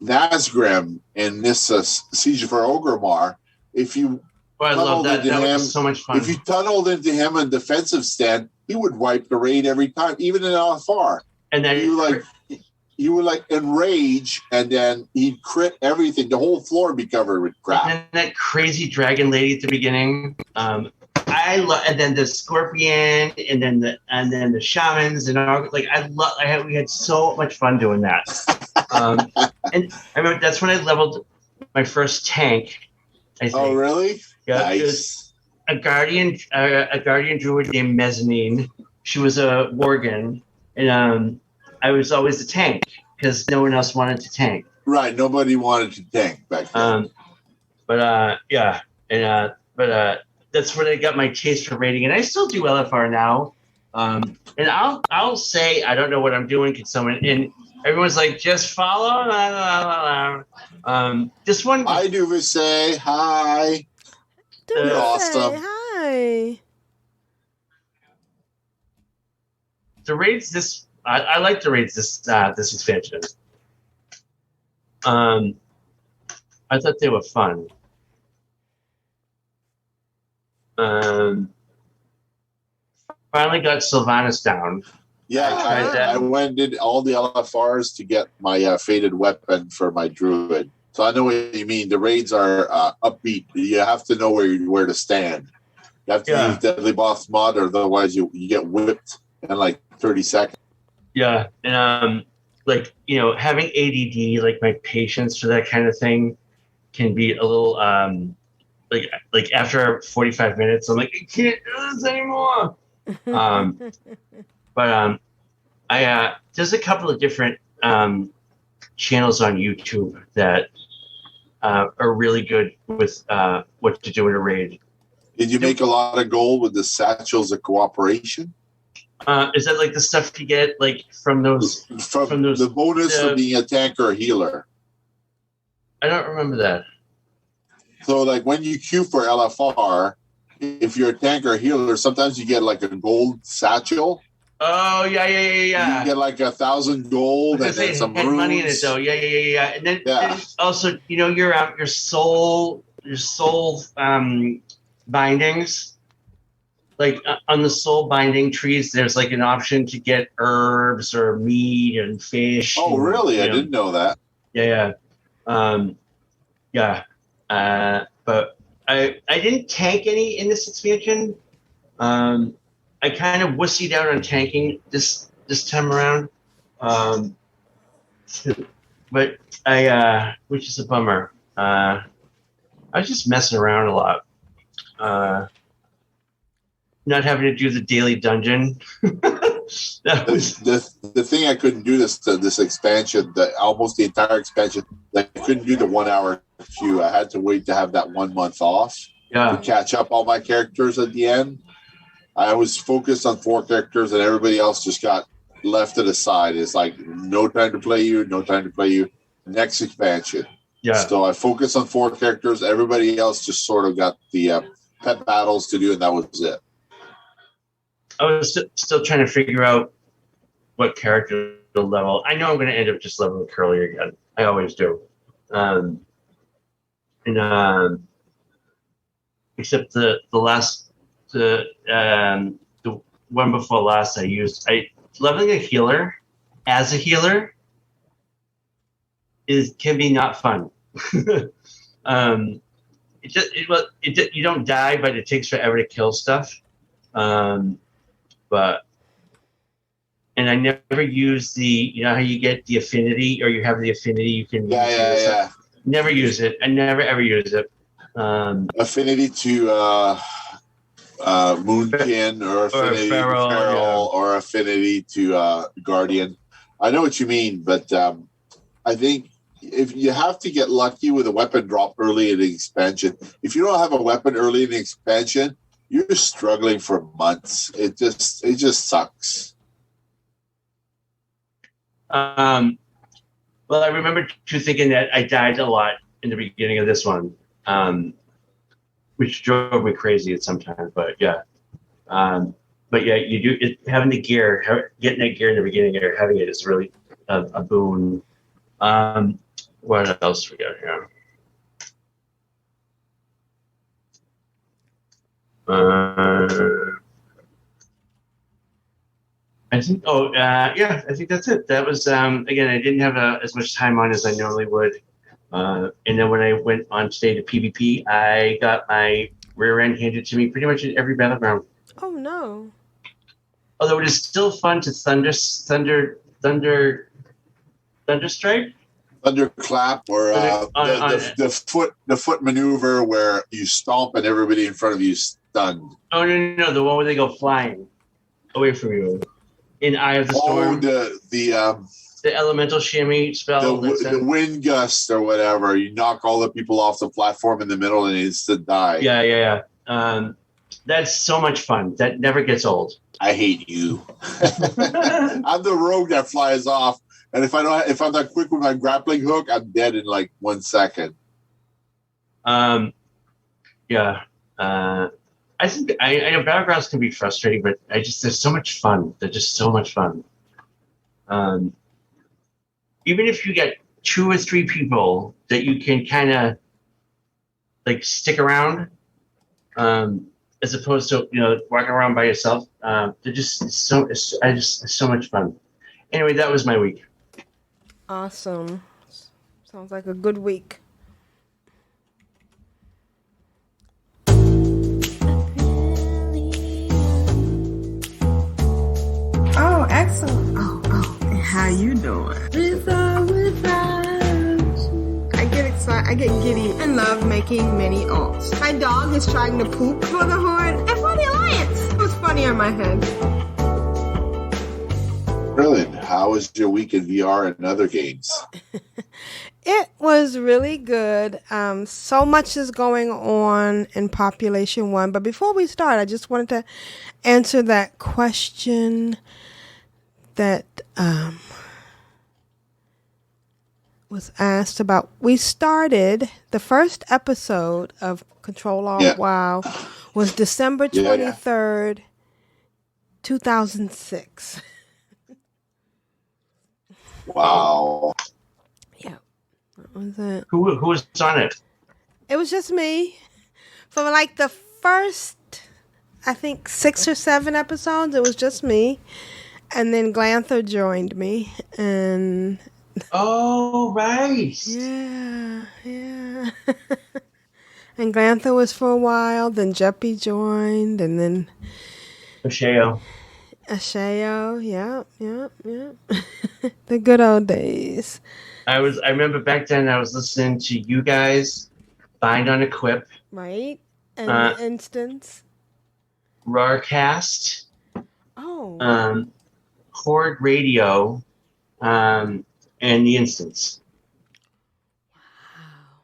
Nazgrim in this Siege for Orgrimmar, if you I love that. That was so much fun. If you tunneled into him in defensive stand, he would wipe the raid every time, even in LFR. And then you would like enrage, and then he'd crit everything. The whole floor would be covered with crap. And then that crazy dragon lady at the beginning. And then the scorpion, and then the shamans, and all. Like we had so much fun doing that. And I remember that's when I leveled my first tank. I think. Oh, really? Yeah, nice. It was a guardian druid named Mezzanine. She was a worgen, and I was always the tank because no one else wanted to tank. Right, nobody wanted to tank back then. But that's when I got my taste for raiding, and I still do LFR now. And I'll say I don't know what I'm doing. Can someone and everyone's like, just follow. This one. I do say hi. You're awesome. Hi. The raids I like the raids this expansion. I thought they were fun. Finally got Sylvanas down. Yeah, I went and did all the LFRs to get my fated weapon for my druid. So I know what you mean. The raids are upbeat. You have to know where to stand. You have to use Deadly Boss mod, or otherwise you get whipped in like 30 seconds. Yeah, and having ADD, like my patience for that kind of thing, can be a little like after 45 minutes, I'm like, I can't do this anymore. But there's a couple of different channels on YouTube that are really good with what to do in a raid. Did you make a lot of gold with the satchels of cooperation? Is that like the stuff you get like from those the bonus from being a tank or a healer? I don't remember that. So like when you queue for LFR, if you're a tank or a healer, sometimes you get like a gold satchel. Oh yeah. You get like 1,000 gold and then some runes. Money in it though. Yeah. And then also, your soul bindings. Like on the soul binding trees, there's like an option to get herbs or meat and fish. Oh, really? I didn't know that. Yeah. But I didn't tank any in this expansion. I kind of wussied out on tanking this time around. But which is a bummer. I was just messing around a lot. Not having to do the daily dungeon. The thing I couldn't do this expansion, almost the entire expansion, I couldn't do the 1 hour queue. I had to wait to have that 1 month off to catch up all my characters at the end. I was focused on 4 characters, and everybody else just got left to the side. It's like no time to play you. Next expansion. Yeah. So I focused on 4 characters. Everybody else just sort of got the pet battles to do, and that was it. I was still trying to figure out what character to level. I know I'm going to end up just leveling Curly again. I always do. Except the one before last leveling a healer as a healer can be not fun. You don't die, but it takes forever to kill stuff. And I never use how you get the affinity, or you have the affinity, you can never use it. I never ever use it. Affinity to Moonkin, or affinity to Feral, or affinity to Guardian. I know what you mean, but I think if you have to get lucky with a weapon drop early in the expansion, if you don't have a weapon early in the expansion, you're struggling for months. It just sucks. Well, I remember thinking that I died a lot in the beginning of this one, which drove me crazy at sometimes. But yeah, you do having the gear, getting that gear in the beginning, or having it is really a boon. What else we got here? I think. I think that's it. That was again. I didn't have as much time on as I normally would. And then when I went on today to PvP, I got my rear end handed to me pretty much in every battleground. Oh no! Although it is still fun to thunderstrike, thunderclap, or the foot maneuver where you stomp and everybody in front of you is stunned. Oh no! The one where they go flying away from you in Eye of the Storm. The elemental shimmy spell. The wind gust or whatever. You knock all the people off the platform in the middle and they instant die. Yeah. That's so much fun. That never gets old. I hate you. I'm the rogue that flies off, and if I'm not quick with my grappling hook, I'm dead in like 1 second. I think I know battlegrounds can be frustrating, but they're so much fun. They're just so much fun. Even if you get 2 or 3 people that you can kind of like stick around, as opposed to walking around by yourself, they're just so much fun. Anyway, that was my week. Awesome. Sounds like a good week. Oh, excellent. Oh, how you doing? I get excited. I get giddy and love making many alts. My dog is trying to poop for the Horde and for the Alliance. It was funny on my head. Brilliant. How was your week in VR and other games? It was really good. So much is going on in Population 1. But before we start, I just wanted to answer that question that was asked about. We started the first episode of Control Alt WoW was December 23rd, 2006. Wow. Yeah. That was it. Who was on it? It was just me. For like the first, I think 6 or 7 episodes, it was just me. And then Glanther joined me, and oh right, yeah. And Glanther was for a while. Then Jeppy joined, and then Asheo, yeah. The good old days. I remember back then. I was listening to you guys, Bind on Equip, right, and the Instance, Rarcast. Oh. Horde Radio, and the Instance. Wow.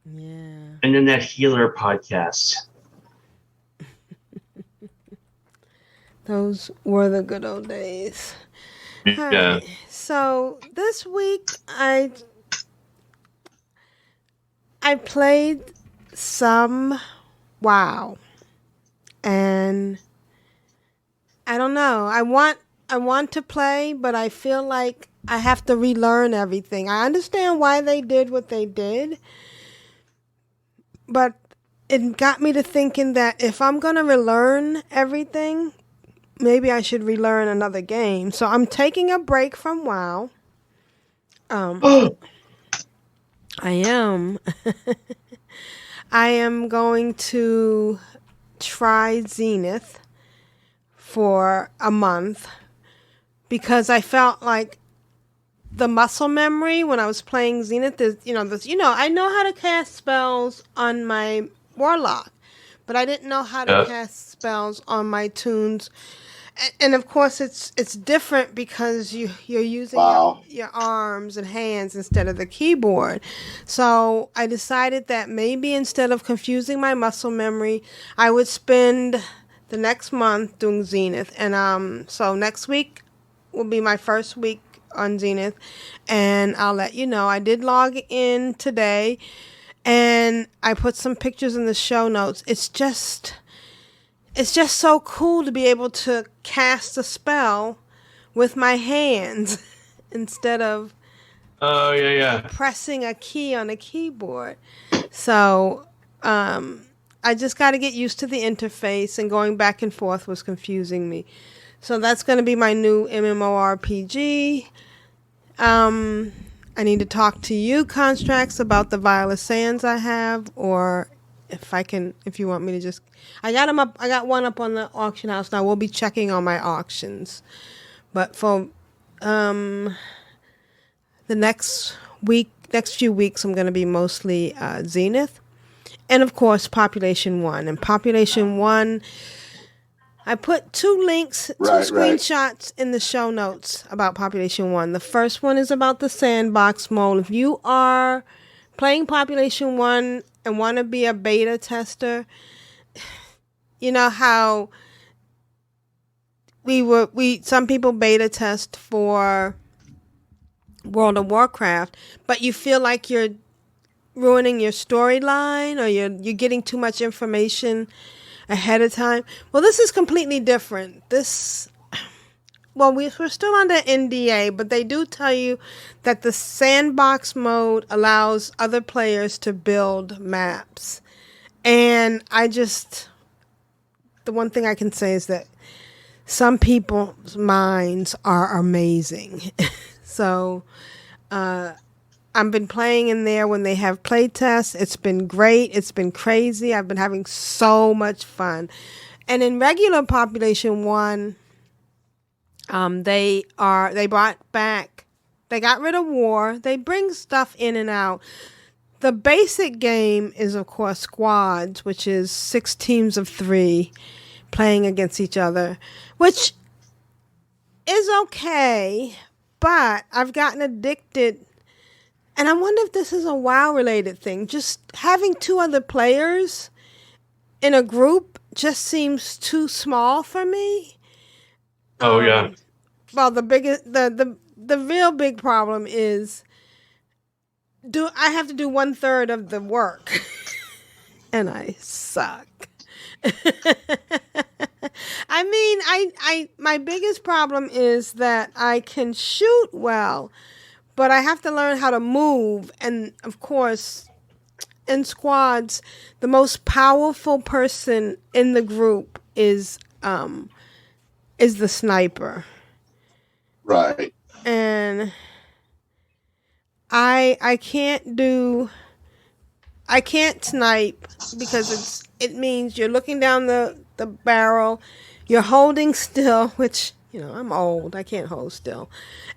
Yeah. And then that Healer podcast. Those were the good old days. Yeah. Right. So this week I played some WoW, and I don't know. I want to play, but I feel like I have to relearn everything. I understand why they did what they did, but it got me to thinking that if I'm going to relearn everything, maybe I should relearn another game. So I'm taking a break from WoW. I am. I am going to try Zenith for a month, because I felt like the muscle memory when I was playing Zenith is, I know how to cast spells on my Warlock, but I didn't know how to cast spells on my Toons. And of course, it's different because you're using your arms and hands instead of the keyboard. So I decided that maybe instead of confusing my muscle memory, I would spend the next month doing Zenith. And so next week will be my first week on Zenith, and I'll let you know. I did log in today, and I put some pictures in the show notes. It's just so cool to be able to cast a spell with my hands instead of pressing a key on a keyboard. So I just got to get used to the interface, and going back and forth was confusing me. So that's going to be my new MMORPG. I need to talk to you, Constructs, about the Violet Sands I have, or if you want me to just, I got them up. I got one up on the auction house now. We'll be checking on my auctions, but for the next few weeks, I'm going to be mostly Zenith, and of course Population 1. And Population 1, I put two screenshots in the show notes about Population 1. The first one is about the sandbox mode. If you are playing Population 1 and want to be a beta tester, you know how some people beta test for World of Warcraft, but you feel like you're ruining your storyline, or you're getting too much information ahead of time. Well, this is completely different. We're still under NDA, but they do tell you that the sandbox mode allows other players to build maps. And the one thing I can say is that some people's minds are amazing. So, I've been playing in there when they have play tests. It's been great. It's been crazy. I've been having so much fun. And in regular Population 1, they got rid of war. They bring stuff in and out. The basic game is, of course, squads, which is 6 teams of 3 playing against each other, which is okay, but I've gotten addicted. And I wonder if this is a WoW-related thing. Just having 2 other players in a group just seems too small for me. Oh, yeah. Well, the real big problem is, I have to do 1/3 of the work, and I suck. I mean, my biggest problem is that I can shoot well, but I have to learn how to move. And of course, in squads, the most powerful person in the group is the sniper. Right. And I can't snipe because it means you're looking down the barrel, you're holding still, which, I'm old, I can't hold still,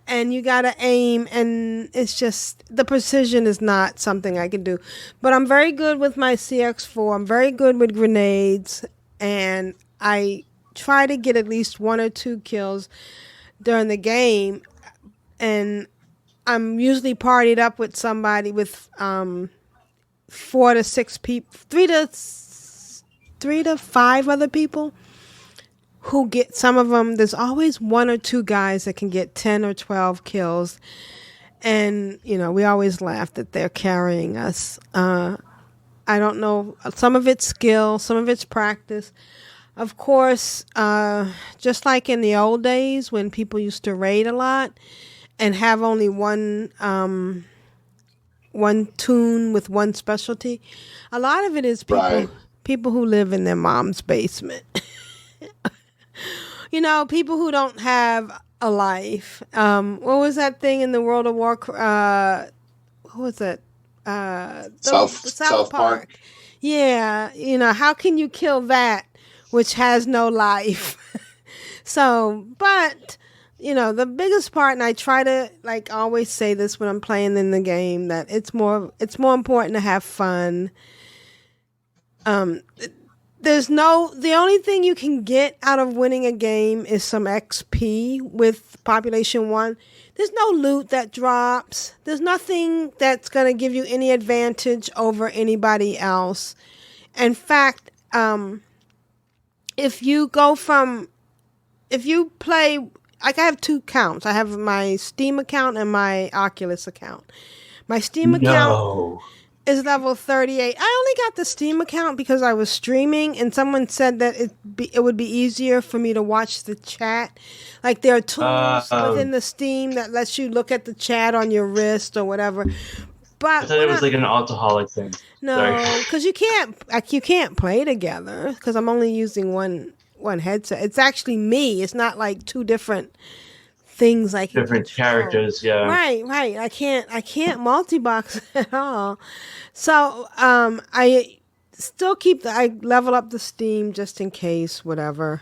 and you gotta aim, and it's just, the precision is not something I can do. But I'm very good with my CX4, I'm very good with grenades, and I try to get at least 1 or 2 kills during the game, and I'm usually partied up with somebody with 4 to 6 people, 3 to 5 other people who get, some of them, there's always 1 or 2 guys that can get 10 or 12 kills. And, we always laugh that they're carrying us. I don't know. Some of it's skill, some of it's practice. Of course, just like in the old days when people used to raid a lot and have only one toon with one specialty, a lot of it is people who live in their mom's basement. People who don't have a life. What was that thing in the World of Warcraft? What was it? South Park. Yeah, how can you kill that which has no life? So, but the biggest part, and I try to always say this when I'm playing in the game, that it's more important to have fun. The only thing you can get out of winning a game is some XP with Population 1. There's no loot that drops. There's nothing that's going to give you any advantage over anybody else. In fact, if you play, I have 2 accounts. I have my Steam account and my Oculus account. My Steam account is level 38. I only got the Steam account because I was streaming, and someone said that it would be easier for me to watch the chat. Like, there are tools within the Steam that lets you look at the chat on your wrist or whatever. But I thought it was like an alcoholic thing. No, because you can't play together because I'm only using one one headset. It's actually me. It's not like two different things I can different control. characters. Yeah, right. I can't multi-box at all. So I still I level up the Steam just in case, whatever,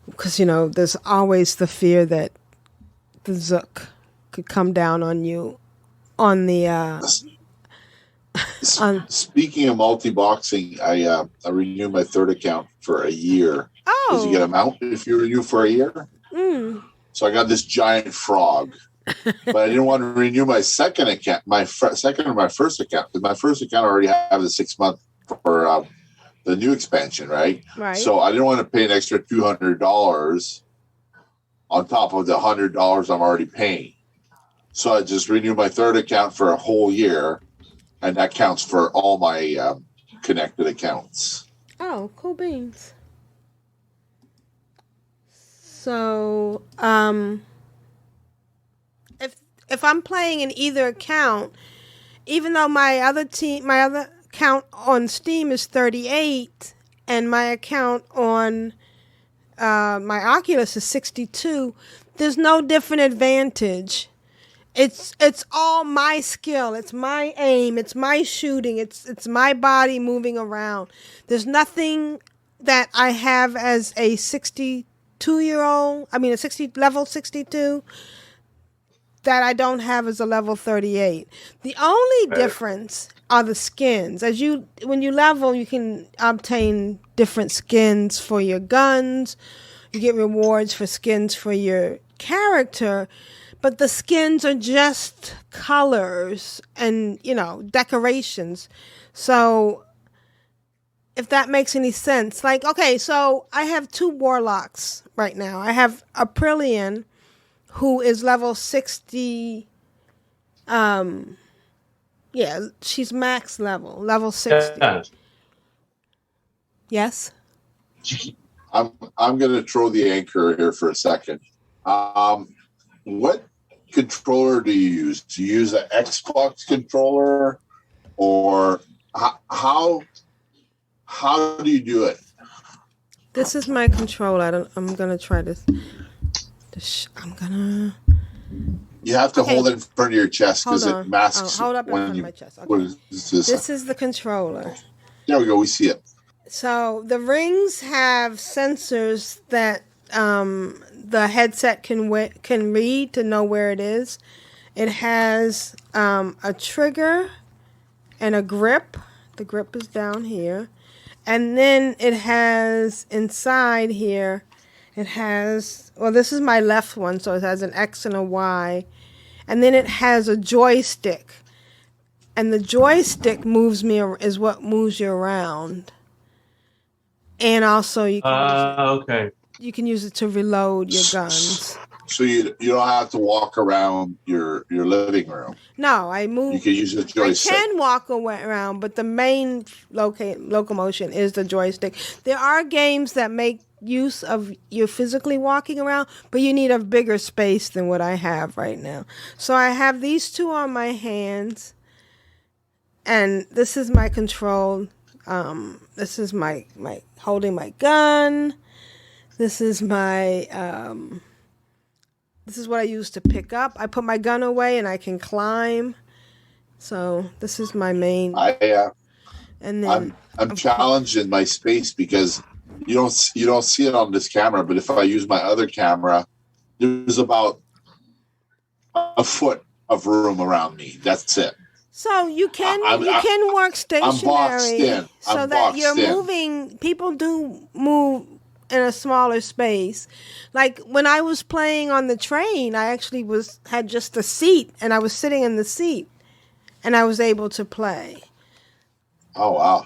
because there's always the fear that the Zook could come down on you on the Speaking of multi-boxing, I renewed my third account for a year. Oh. Because you get a mount if you renew for a year. So I got this giant frog. But I didn't want to renew my second account, my first account, because my first account already have the 6 month for the new expansion, right? Right. So I didn't want to pay an extra $200 on top of the $100 I'm already paying. So I just renewed my third account for a whole year, and that counts for all my connected accounts. Oh, cool beans. So, if I'm playing in either account, even though my other account on Steam is 38, and my account on my Oculus is 62, there's no different advantage. It's all my skill. It's my aim. It's my shooting. It's my body moving around. There's nothing that I have as a 62-year-old. I mean, level 62 that I don't have as a level 38. The only difference are the skins. When you level, you can obtain different skins for your guns. You get rewards for skins for your character. But the skins are just colors and, decorations. So if that makes any sense. Like, okay, so I have 2 warlocks right now. I have Aprillian, who is level 60. She's max level 60. Yeah. Yes? I'm going to throw the anchor here for a second. What controller do you use? Do you use an Xbox controller, or how do you do it? This is my controller. I'm gonna try this. You have to hold it in front of your chest because it masks. Hold up in front of my chest. Okay. This is the controller. There we go. We see it. So the rings have sensors that the headset can read to know where it is. It has a trigger and a grip. The grip is down here. And then it has inside here, this is my left one, so it has an X and a Y. And then it has a joystick. And the joystick is what moves you around. And also you can use it to reload your guns. So you don't have to walk around your living room. No, I move. You can use the joystick. I can walk around, but the main locomotion is the joystick. There are games that make use of you physically walking around, but you need a bigger space than what I have right now. So I have these 2 on my hands, and this is my control. This is my holding my gun. This is my this is what I use to pick up. I put my gun away and I can climb. So this is my main. And then I'm challenged in my space because you don't see it on this camera, but if I use my other camera, there's about a foot of room around me. That's it. So you can work stationary so that you're moving. People do move in a smaller space. Like when I was playing on the train, I actually had just a seat, and I was sitting in the seat, and I was able to play. Oh wow!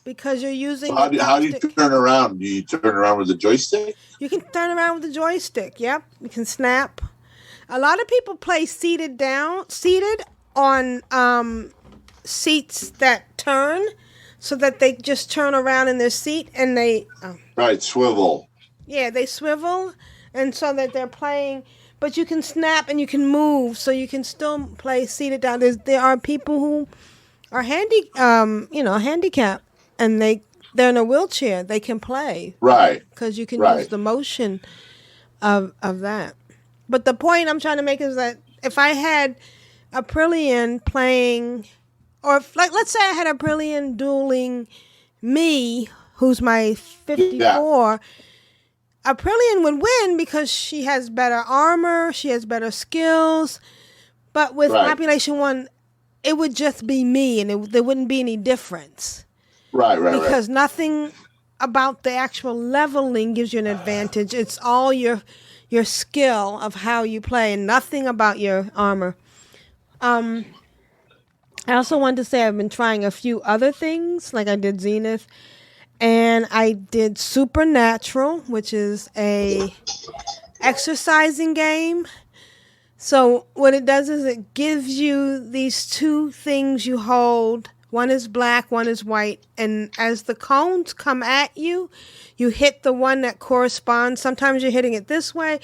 Because you're using. So how do you turn around? Do you turn around with the joystick? You can turn around with the joystick. Yep, you can snap. A lot of people play seated on seats that turn, so that they just turn around in their seat and they right, swivel. Yeah, they swivel, and so that they're playing, but you can snap and you can move, so you can still play seated down. There are people who are handicapped, and they they're in a wheelchair, they can play. Right. Because you can use the motion of that. But the point I'm trying to make is that if I had Aprillian playing, or if, like, let's say I had Aprillian dueling me, who's my 54, Aprillian would win because she has better armor, she has better skills. But with Population 1, it would just be me, and there wouldn't be any difference. Right. Because nothing about the actual leveling gives you an advantage. It's all your skill of how you play, and nothing about your armor. I also wanted to say I've been trying a few other things, like I did Zenith, and I did Supernatural, which is a exercising game. So what it does is it gives you these two things you hold. One is black, one is white. And as the cones come at you, you hit the one that corresponds. Sometimes you're hitting it this way.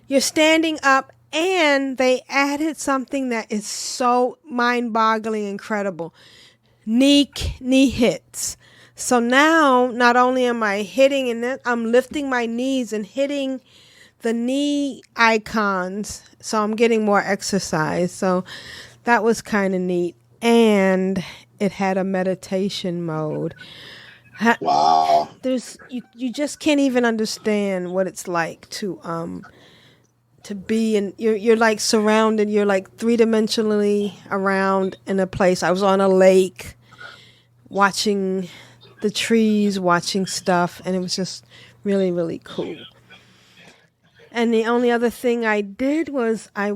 You're standing up, and they added something that is so mind-boggling incredible. Knee hits. So now, not only am I hitting, and I'm lifting my knees and hitting the knee icons, so I'm getting more exercise. So that was kind of neat. And it had a meditation mode. Wow. There's you just can't even understand what it's like to be in, you're like surrounded, you're like three-dimensionally around in a place. I was on a lake watching the trees, watching stuff, and it was just really, really cool. And the only other thing I did was I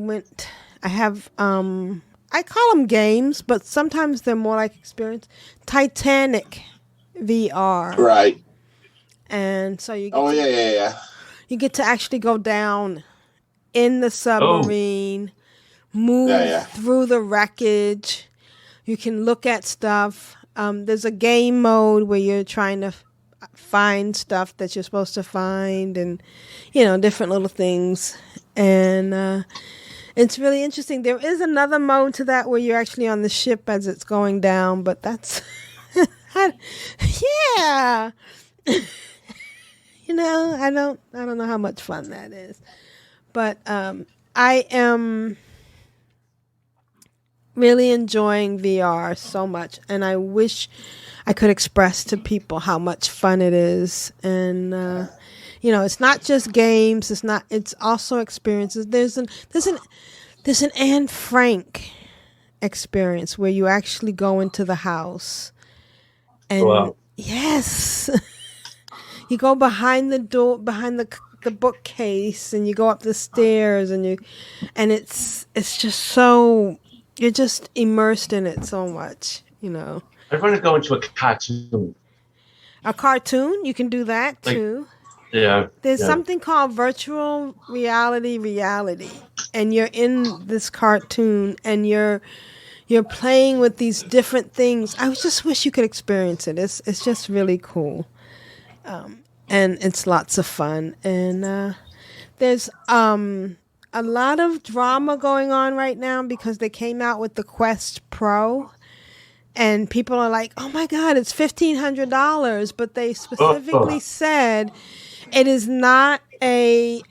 have I call them games, but sometimes they're more like experience. Titanic VR. Right. And so you get you get to actually go down in the submarine, move through the wreckage. You can look at stuff. There's a game mode where you're trying to find stuff that you're supposed to find, and different little things. And it's really interesting. There is another mode to that where you're actually on the ship as it's going down, but that's yeah. I don't know how much fun that is. But I am really enjoying VR so much, and I wish I could express to people how much fun it is. And it's not just games. It's also experiences. There's an Anne Frank experience where you actually go into the house, and yes, you go behind the door, behind the bookcase, and you go up the stairs, and it's just so, you're just immersed in it so much. I want to go into a cartoon. A cartoon, you can do that too. Yeah. There's something called virtual reality, and you're in this cartoon, and you're playing with these different things. I just wish you could experience it. It's just really cool, and it's lots of fun. And there's a lot of drama going on right now because they came out with the Quest Pro. And people are like, "Oh my God, it's $1,500!" But they specifically said it is not a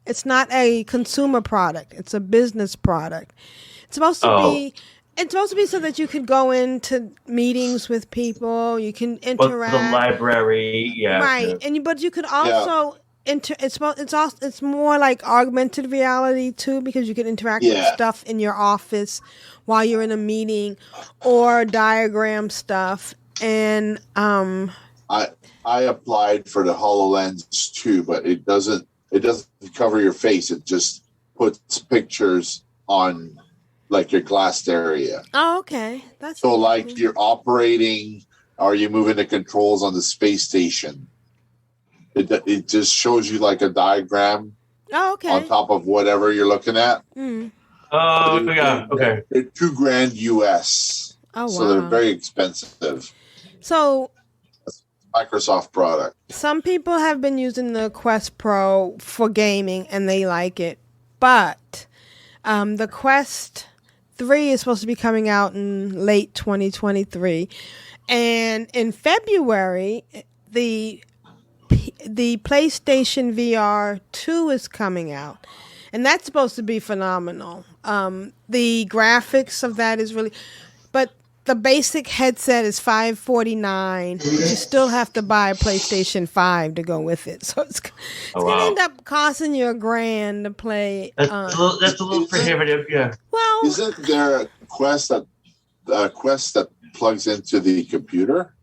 it's not a consumer product. It's a business product. It's supposed to be. It's supposed to be so that you could go into meetings with people. You can interact. The library, right? Yeah. But you could also It's more like augmented reality too, because you can interact with stuff in your office while you're in a meeting, or diagram stuff. And I applied for the HoloLens too, but it doesn't cover your face. It just puts pictures on like your glassed area. Oh, okay. That's so like you're operating, or you're moving the controls on the space station. It just shows you like a diagram on top of whatever you're looking at. Mm. Oh, yeah. Okay. They're $2,000 US. Oh, wow. So they're very expensive. So it's a Microsoft product. Some people have been using the Quest Pro for gaming and they like it. But the Quest 3 is supposed to be coming out in late 2023. And in February, the PlayStation VR 2 is coming out. And that's supposed to be phenomenal. The graphics of that is really... But the basic headset is $549. You still have to buy a PlayStation 5 to go with it. So it's going to end up costing you $1,000 to play. That's a little prohibitive, yeah. Well... Isn't there a Quest that plugs into the computer?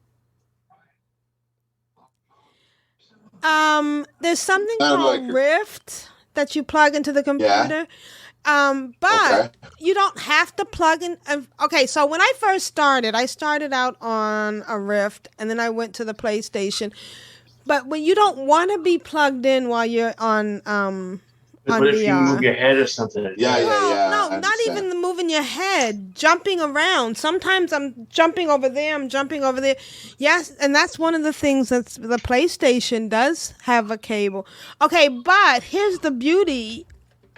There's something called Rift that you plug into the computer. But you don't have to plug in. Okay, so when I first started, I started out on a Rift, and then I went to the PlayStation. But when you don't want to be plugged in while you're on what VR. If you move your head or something? Yeah. No, not even the moving your head, jumping around. Sometimes I'm jumping over there, I'm jumping over there. Yes, and that's one of the things that the PlayStation does have a cable. Okay, but here's the beauty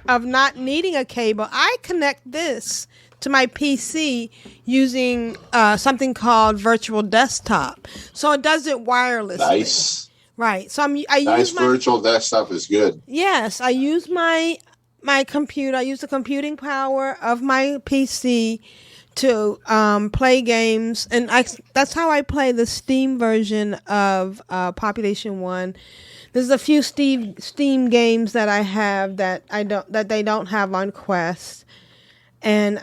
of not needing a cable. I connect this to my PC using something called virtual desktop. So it does it wirelessly. Nice. Right. So I use my virtual desktop is good. Yes, I use my computer. I use the computing power of my PC to play games, and that's how I play the Steam version of Population 1. There's a few Steam games that I have that they don't have on Quest, and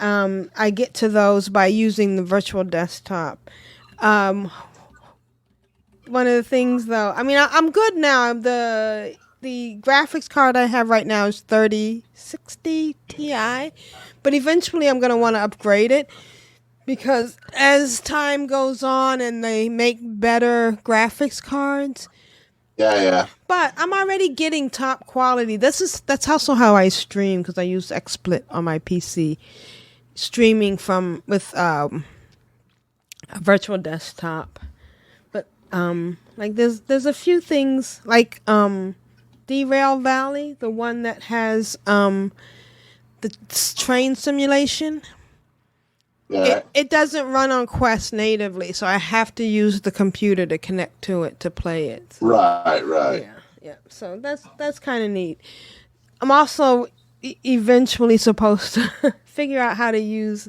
I get to those by using the virtual desktop. One of the things, though, I mean, I'm good now. The graphics card I have right now is 3060 Ti, but eventually I'm going to want to upgrade it because as time goes on and they make better graphics cards. Yeah. But I'm already getting top quality. That's also how I stream because I use XSplit on my PC, streaming with a virtual desktop. Like there's a few things like Derail Valley, the one that has the train simulation. Yeah. It doesn't run on Quest natively, so I have to use the computer to connect to it to play it. So, right. Yeah. So that's kind of neat. I'm also eventually supposed to figure out how to use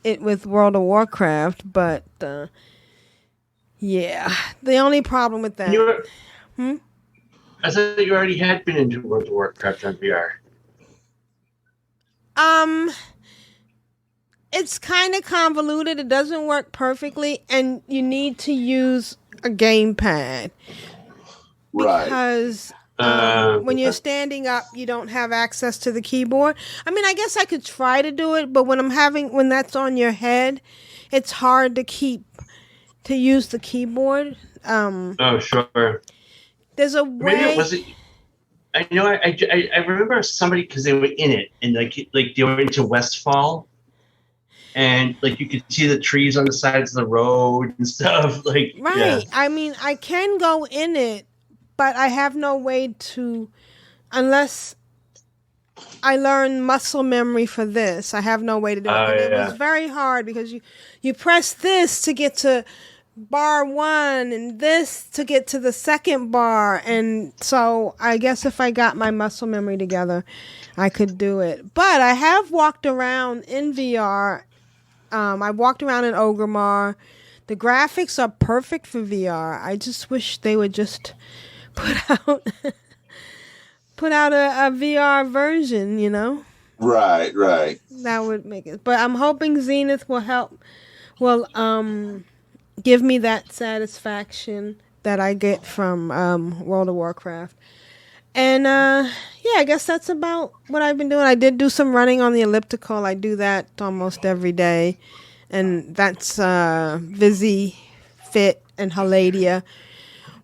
it with World of Warcraft, but yeah, the only problem with that. I thought you already had been into World of Warcraft on VR. It's kind of convoluted. It doesn't work perfectly, and you need to use a gamepad because when you're standing up, you don't have access to the keyboard. I mean, I guess I could try to do it, but when that's on your head, it's hard to use the keyboard. Oh, sure. There's a way. I know. I remember somebody because they were in it, and like they were into Westfall, and like you could see the trees on the sides of the road and stuff. Like right. Yeah. I mean, I can go in it, but I have no way to, unless I learn muscle memory for this. I have no way to do it. And it was very hard because you press this to get to bar 1 and this to get to the second bar, and so I guess if I got my muscle memory together I could do it. But I have walked around in VR. I walked around in Orgrimmar. The graphics are perfect for VR. I just wish they would just put out a VR version, you know. Right. That would make it. But I'm hoping Zenith will give me that satisfaction that I get from World of Warcraft. And I guess that's about what I've been doing. I did do some running on the elliptical. I do that almost every day. And that's Visi Fit and Haladia.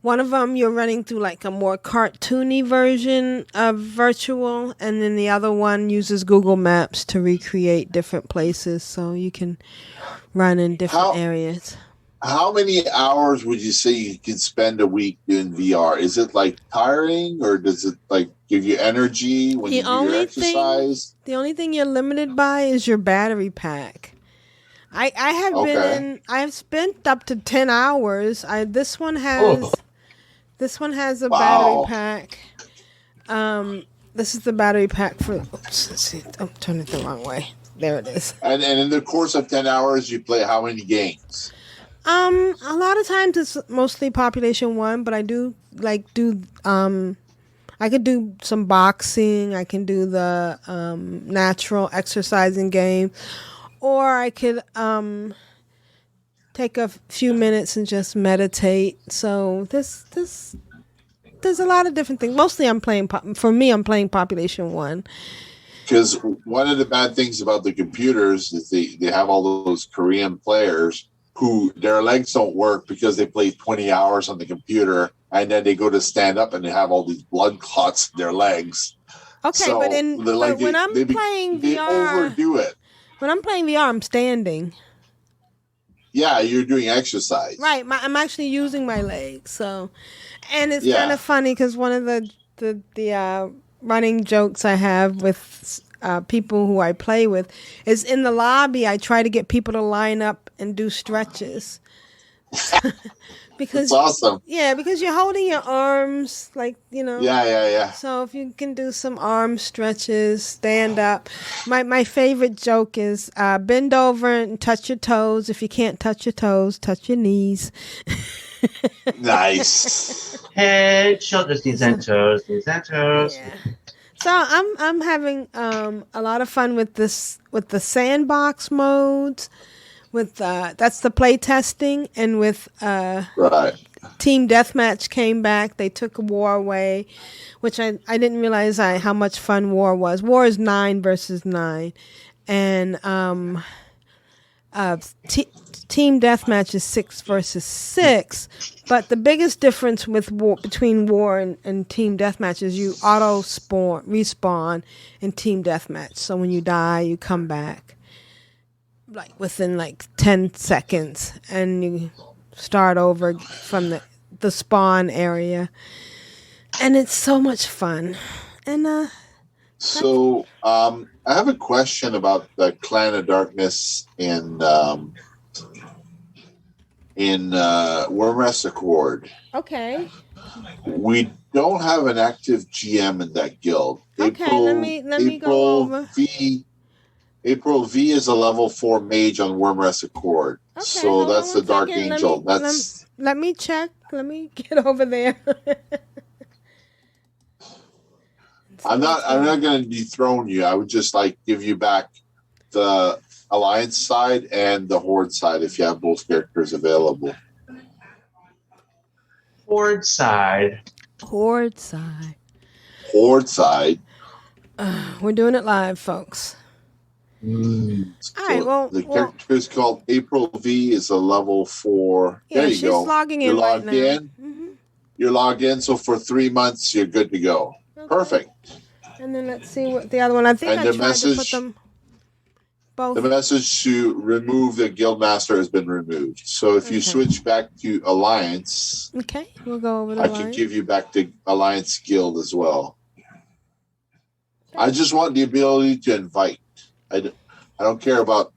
One of them you're running through like a more cartoony version of virtual, and then the other one uses Google Maps to recreate different places so you can run in different areas. How many hours would you say you can spend a week doing VR? Is it like tiring, or does it like give you energy when you do your exercise? The only thing you're limited by is your battery pack. I have been I've spent up to 10 hours. This one has a battery pack. This is the battery pack for. Oops, let's see. Oh, turn it the wrong way. There it is. And in the course of 10 hours, you play how many games? A lot of times it's mostly population 1, but I do I could do some boxing. I can do the natural exercising game, or I could take a few minutes and just meditate. So there's a lot of different things. Mostly I'm playing population 1. Because one of the bad things about the computers is they have all those Korean players who their legs don't work because they play 20 hours on the computer, and then they go to stand up and they have all these blood clots in their legs. Okay, so but when I'm playing VR, they overdo it. When I'm playing VR, I'm standing. Yeah, you're doing exercise. Right, I'm actually using my legs. So, and it's kind of funny because one of the running jokes I have with people who I play with is in the lobby. I try to get people to line up and do stretches. Because it's awesome. Yeah, because you're holding your arms like, Yeah. So if you can do some arm stretches, stand up. My favorite joke is bend over and touch your toes. If you can't touch your toes, touch your knees. Nice. Head, shoulders, knees and toes, Yeah. So I'm having a lot of fun with the sandbox modes. With that's the play testing, and with Team Deathmatch came back. They took war away, which I didn't realize how much fun war was. War is 9 versus 9, and Team Deathmatch is 6 versus 6. But the biggest difference between war and Team Deathmatch is you respawn in Team Deathmatch. So when you die, you come back within 10 seconds, and you start over from the spawn area, and it's so much fun. And so I have a question about the Clan of Darkness in Wormrest Accord. Okay. We don't have an active GM in that guild. Okay, let me go over. April V is a level 4 mage on Wormrest Accord. Okay, so that's the Dark Angel. Let me check. Let me get over there. I'm not going to dethrone you. I would just give you back the Alliance side and the Horde side if you have both characters available. Horde side. We're doing it live, folks. All right, well, the character is called April V. Is a level 4. Yeah, there you go. She's logging in right now. Mm-hmm. You're logged in, so for 3 months you're good to go. Okay. Perfect. And then let's see what the other one. I think I tried to put them both. The message to remove the Guildmaster has been removed. So if you switch back to Alliance, okay, we'll go over to Alliance. I can give you back the Alliance Guild as well. I just want the ability to invite. I don't care about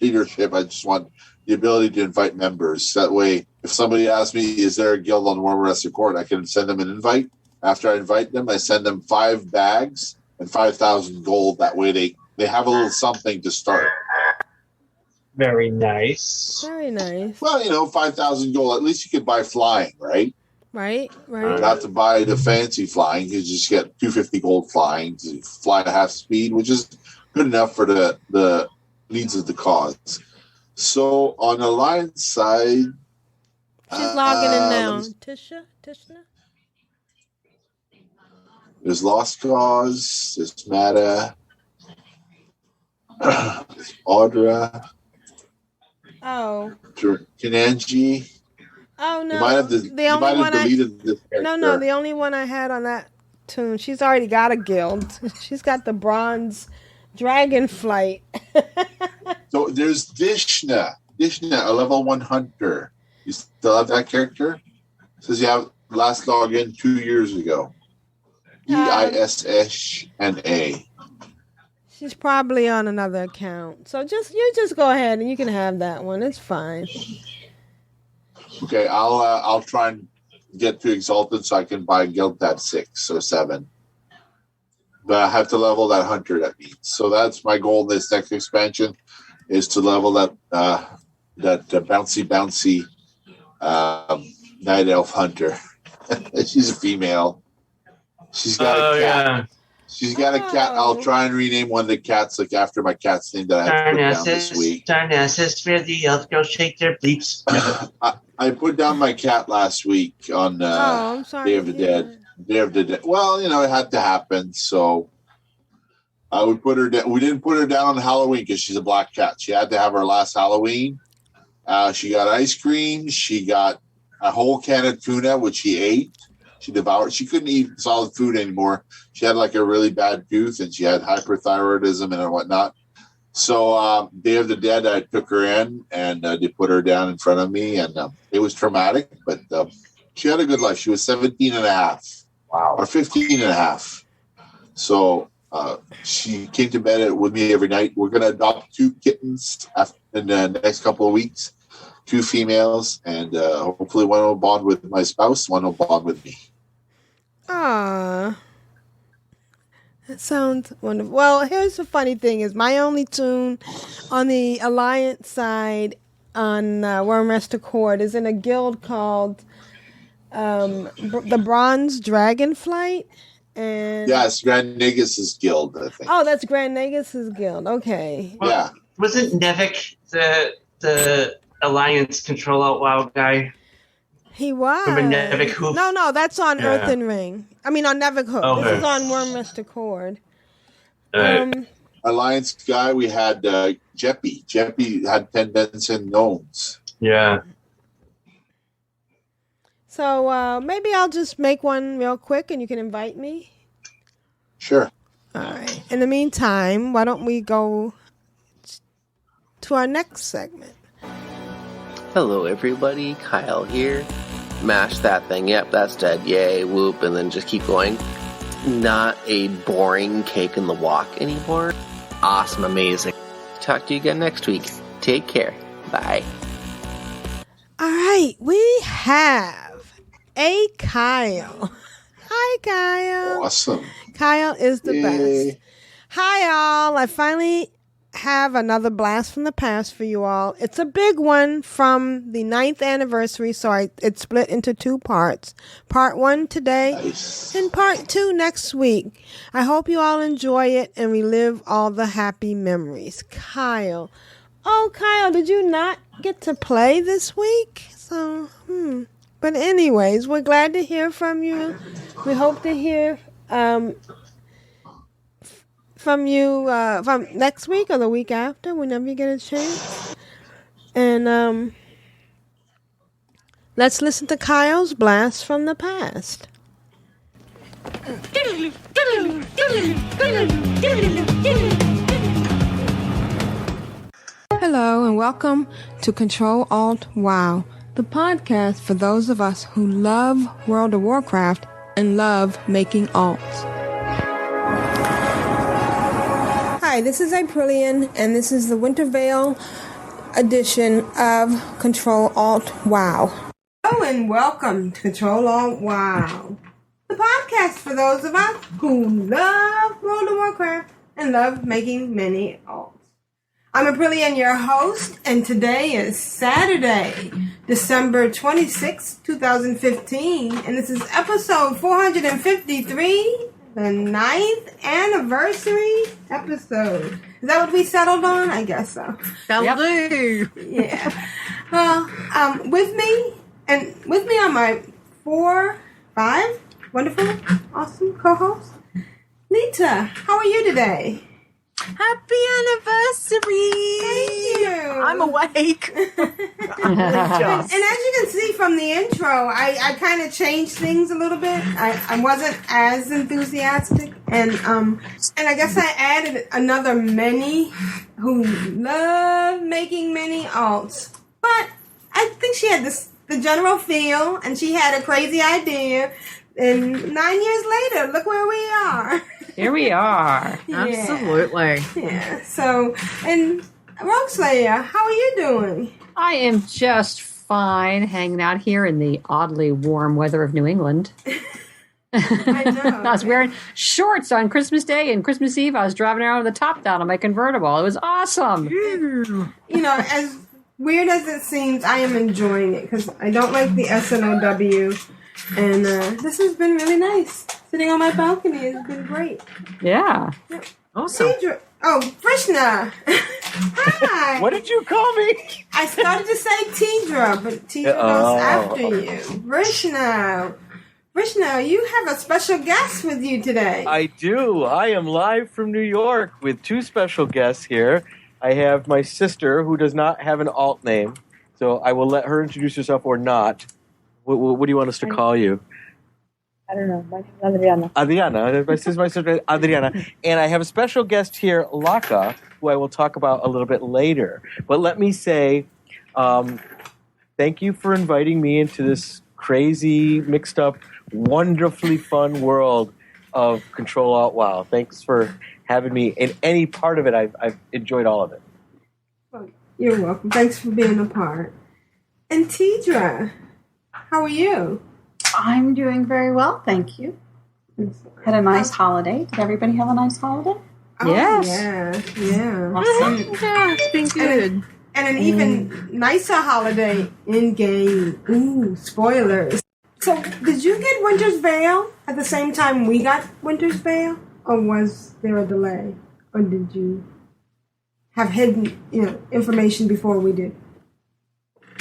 leadership. I just want the ability to invite members. That way, if somebody asks me, is there a guild on Wormrest Accord, I can send them an invite. After I invite them, I send them 5 bags and 5,000 gold. That way they have a little something to start. Very nice. Very nice. Well, 5,000 gold. At least you could buy flying, right? Right. Not to buy the fancy flying. You just get 250 gold flying to fly at half speed, which is good enough for the needs of the cause. So on the Alliance side, she's logging in now. Tishna. There's Lost Cause. There's Mata. There's Audra. Oh. Kananji. Oh no. You might have deleted this character. No. The only one I had on that tune. She's already got a guild. She's got the bronze Dragon Flight. So there's Dishna. a level 1 hunter. You still have that character? It says you have last login 2 years ago. EISSNA. She's probably on another account. So you just go ahead and you can have that one. It's fine. Okay, I'll try and get to Exalted so I can buy Guild Tab 6 or 7. But I have to level that hunter, that means. So that's my goal in this next expansion, is to level that bouncy night elf hunter. She's a female. She's got a cat. Yeah. She's got a cat. I'll try and rename one of the cats like after my cat's name that I have to put down this week. Darnassus, where the elves go shake their bleeps. I put down my cat last week on Day of the Dead. Day of the Dead. Well, it had to happen, so I would put her down. We didn't put her down on Halloween because she's a black cat. She had to have her last Halloween. She got ice cream. She got a whole can of tuna, which she ate. She devoured. She couldn't eat solid food anymore. She had like a really bad tooth, and she had hyperthyroidism and whatnot. So Day of the Dead, I took her in, and they put her down in front of me, and it was traumatic, but she had a good life. She was 17 and a half. Wow. Or 15 and a half. So she came to bed with me every night. We're going to adopt 2 kittens in the next couple of weeks, 2 females, and hopefully one will bond with my spouse, one will bond with me. Ah, that sounds wonderful. Well, here's the funny thing is my only tune on the Alliance side on Wormrest Accord is in a guild called the Bronze Dragonflight. And yes, Grand Negus' guild, I think. Oh, that's Grand Negus' guild. Okay. Well, yeah. Wasn't Nevik the Alliance Control Alt WoW guy? He was. Remember Nevik Hoof? No, that's on Earthen Ring. I mean, on Nevik Hoof. Okay. This is on Wormrest Accord. Alliance guy, we had Jeppy. Jeppy had pendants and gnomes. Yeah. So maybe I'll just make one real quick and you can invite me. Sure. All right. In the meantime, why don't we go to our next segment? Hello, everybody. Kyle here. Mash that thing. Yep, that's dead. Yay, whoop, and then just keep going. Not a boring cake in the walk anymore. Awesome, amazing. Talk to you again next week. Take care. Bye. All right. We have a Kyle. Hi, Kyle. Awesome. Kyle is the best. Hi, all. I finally have another blast from the past for you all. It's a big one from the 9th anniversary, so it's split into 2 parts. Part 1 today and part 2 next week. I hope you all enjoy it and relive all the happy memories. Kyle. Oh, Kyle, did you not get to play this week? So, But anyways, we're glad to hear from you. We hope to hear from you from next week or the week after, whenever you get a chance. And let's listen to Kyle's blast from the past. Hello and welcome to Control Alt WoW, the podcast for those of us who love World of Warcraft and love making alts. Hi, this is Aprillian, and this is the Wintervale edition of Control Alt WoW. Hello and welcome to Control Alt WoW, the podcast for those of us who love World of Warcraft and love making many alts. I'm Aprillian, your host, and today is Saturday, December 26, 2015, and this is episode 453. The 9th anniversary episode. Is that what we settled on? I guess so. That'll do. Yeah. Well, with me are my 5 wonderful, awesome co-hosts. Nita, how are you today? Happy anniversary! Thank you. I'm awake. And as you can see from the intro, I kind of changed things a little bit. I wasn't as enthusiastic, and I guess I added another mini who love making mini alts. But I think she had the general feel, and she had a crazy idea. And 9 years later, look where we are. Here we are. Yeah. Absolutely. Yeah. So, and Rogue Slayer, how are you doing? I am just fine hanging out here in the oddly warm weather of New England. I know. I was wearing shorts on Christmas Day and Christmas Eve. I was driving around with the top down on my convertible. It was awesome. You know, as weird as it seems, I am enjoying it because I don't like the SNOW. And this has been really nice. Sitting on my balcony has been great. Yeah. Awesome. Oh, Vrishna. Hi. What did you call me? I started to say Tidra, but Tidra goes after you. Vrishna. Vrishna, you have a special guest with you today. I do. I am live from New York with two special guests here. I have my sister, who does not have an alt name, so I will let her introduce herself or not. What do you want us to call you? I don't know. My name is Adriana. Adriana. This is my sister, Adriana. And I have a special guest here, Laka, who I will talk about a little bit later. But let me say, thank you for inviting me into this crazy, mixed up, wonderfully fun world of Control Alt WoW. Thanks for having me. In any part of it, I've enjoyed all of it. Well, you're welcome. Thanks for being a part. And Tidra, how are you? I'm doing very well, thank you. Had a nice holiday. Did everybody have a nice holiday? Oh, yes. Yeah. Awesome. Yeah, it's been good. And an even nicer holiday in-game. Ooh, spoilers. So, did you get Winter's Veil at the same time we got Winter's Veil? Or was there a delay? Or did you have hidden, information before we did?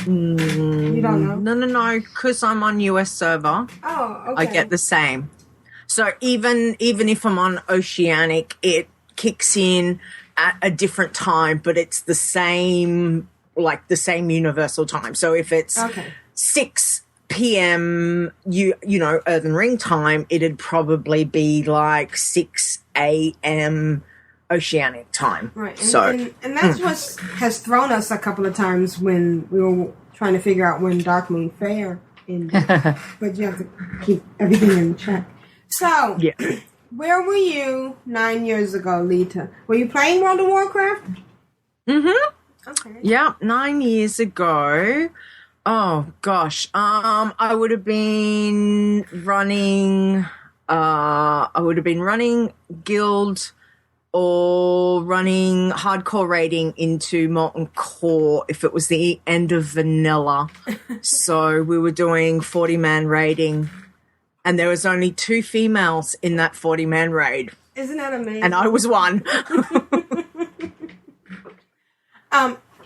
You don't know? No, because I'm on US server. Oh, okay. I get the same. So even if I'm on Oceanic, it kicks in at a different time, but it's the same universal time. So if it's 6 p.m., Earthen Ring time, it'd probably be like 6 a.m. Oceanic time. Right. And that's what has thrown us a couple of times when we were trying to figure out when Dark Moon Fair ended. But you have to keep everything in check. So, where were you 9 years ago, Lita? Were you playing World of Warcraft? Mm-hmm. Okay. Yeah, 9 years ago. Oh gosh. I would have been running Guild or running hardcore raiding into Molten Core if it was the end of vanilla. So we were doing 40-man raiding, and there was only 2 females in that 40-man raid. Isn't that amazing? And I was one.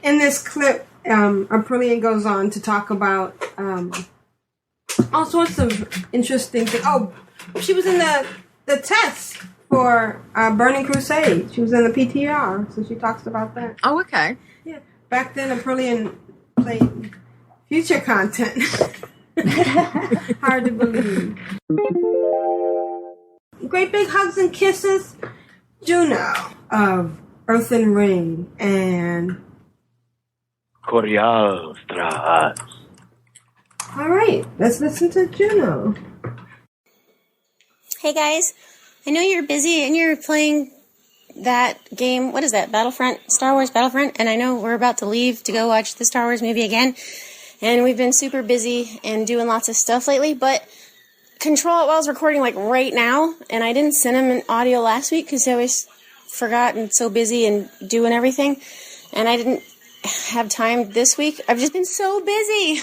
In this clip, Aprillian goes on to talk about all sorts of interesting things. Oh, she was in the test for Burning Crusade. She was in the PTR, so she talks about that. Oh, okay. Yeah. Back then, Aprillian played future content. Hard to believe. Great big hugs and kisses. Juno of Earthen Ring and Corial Stras. All right, let's listen to Juno. Hey guys, I know you're busy and you're playing that game. What is that? Battlefront? Star Wars Battlefront? And I know we're about to leave to go watch the Star Wars movie again. And we've been super busy and doing lots of stuff lately, but Control Alt WoW's recording like right now, and I didn't send him an audio last week because I always forgot and so busy and doing everything, and I didn't have time this week. I've just been so busy.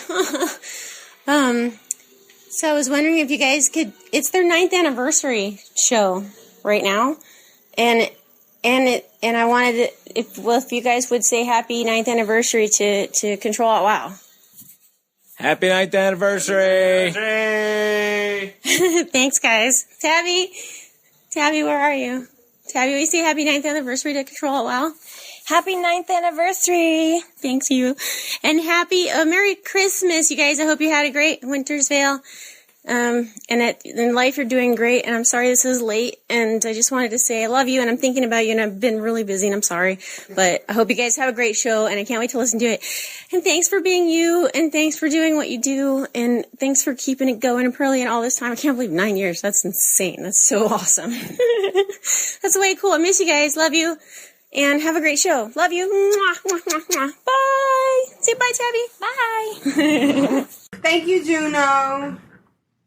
So I was wondering if you guys could. It's their 9th anniversary show right now, and I wanted to, if you guys would say happy 9th anniversary to Control Alt WoW. Happy 9th anniversary! Thanks, guys. Tabby, where are you? Tabby, we say happy 9th anniversary to Control Alt WoW. Happy 9th anniversary. Thanks, you. And happy, Merry Christmas, you guys. I hope you had a great Winter's Veil. And in life you're doing great, and I'm sorry this is late, and I just wanted to say I love you, and I'm thinking about you, and I've been really busy, and I'm sorry, but I hope you guys have a great show, and I can't wait to listen to it. And thanks for being you, and thanks for doing what you do, and thanks for keeping it going and Pearly all this time. I can't believe 9 years. That's insane. That's so awesome. That's way cool. I miss you guys. Love you, and have a great show. Love you. Mwah, mwah, mwah, mwah. Bye. Say bye, Tabby. Bye. Thank you, Juno.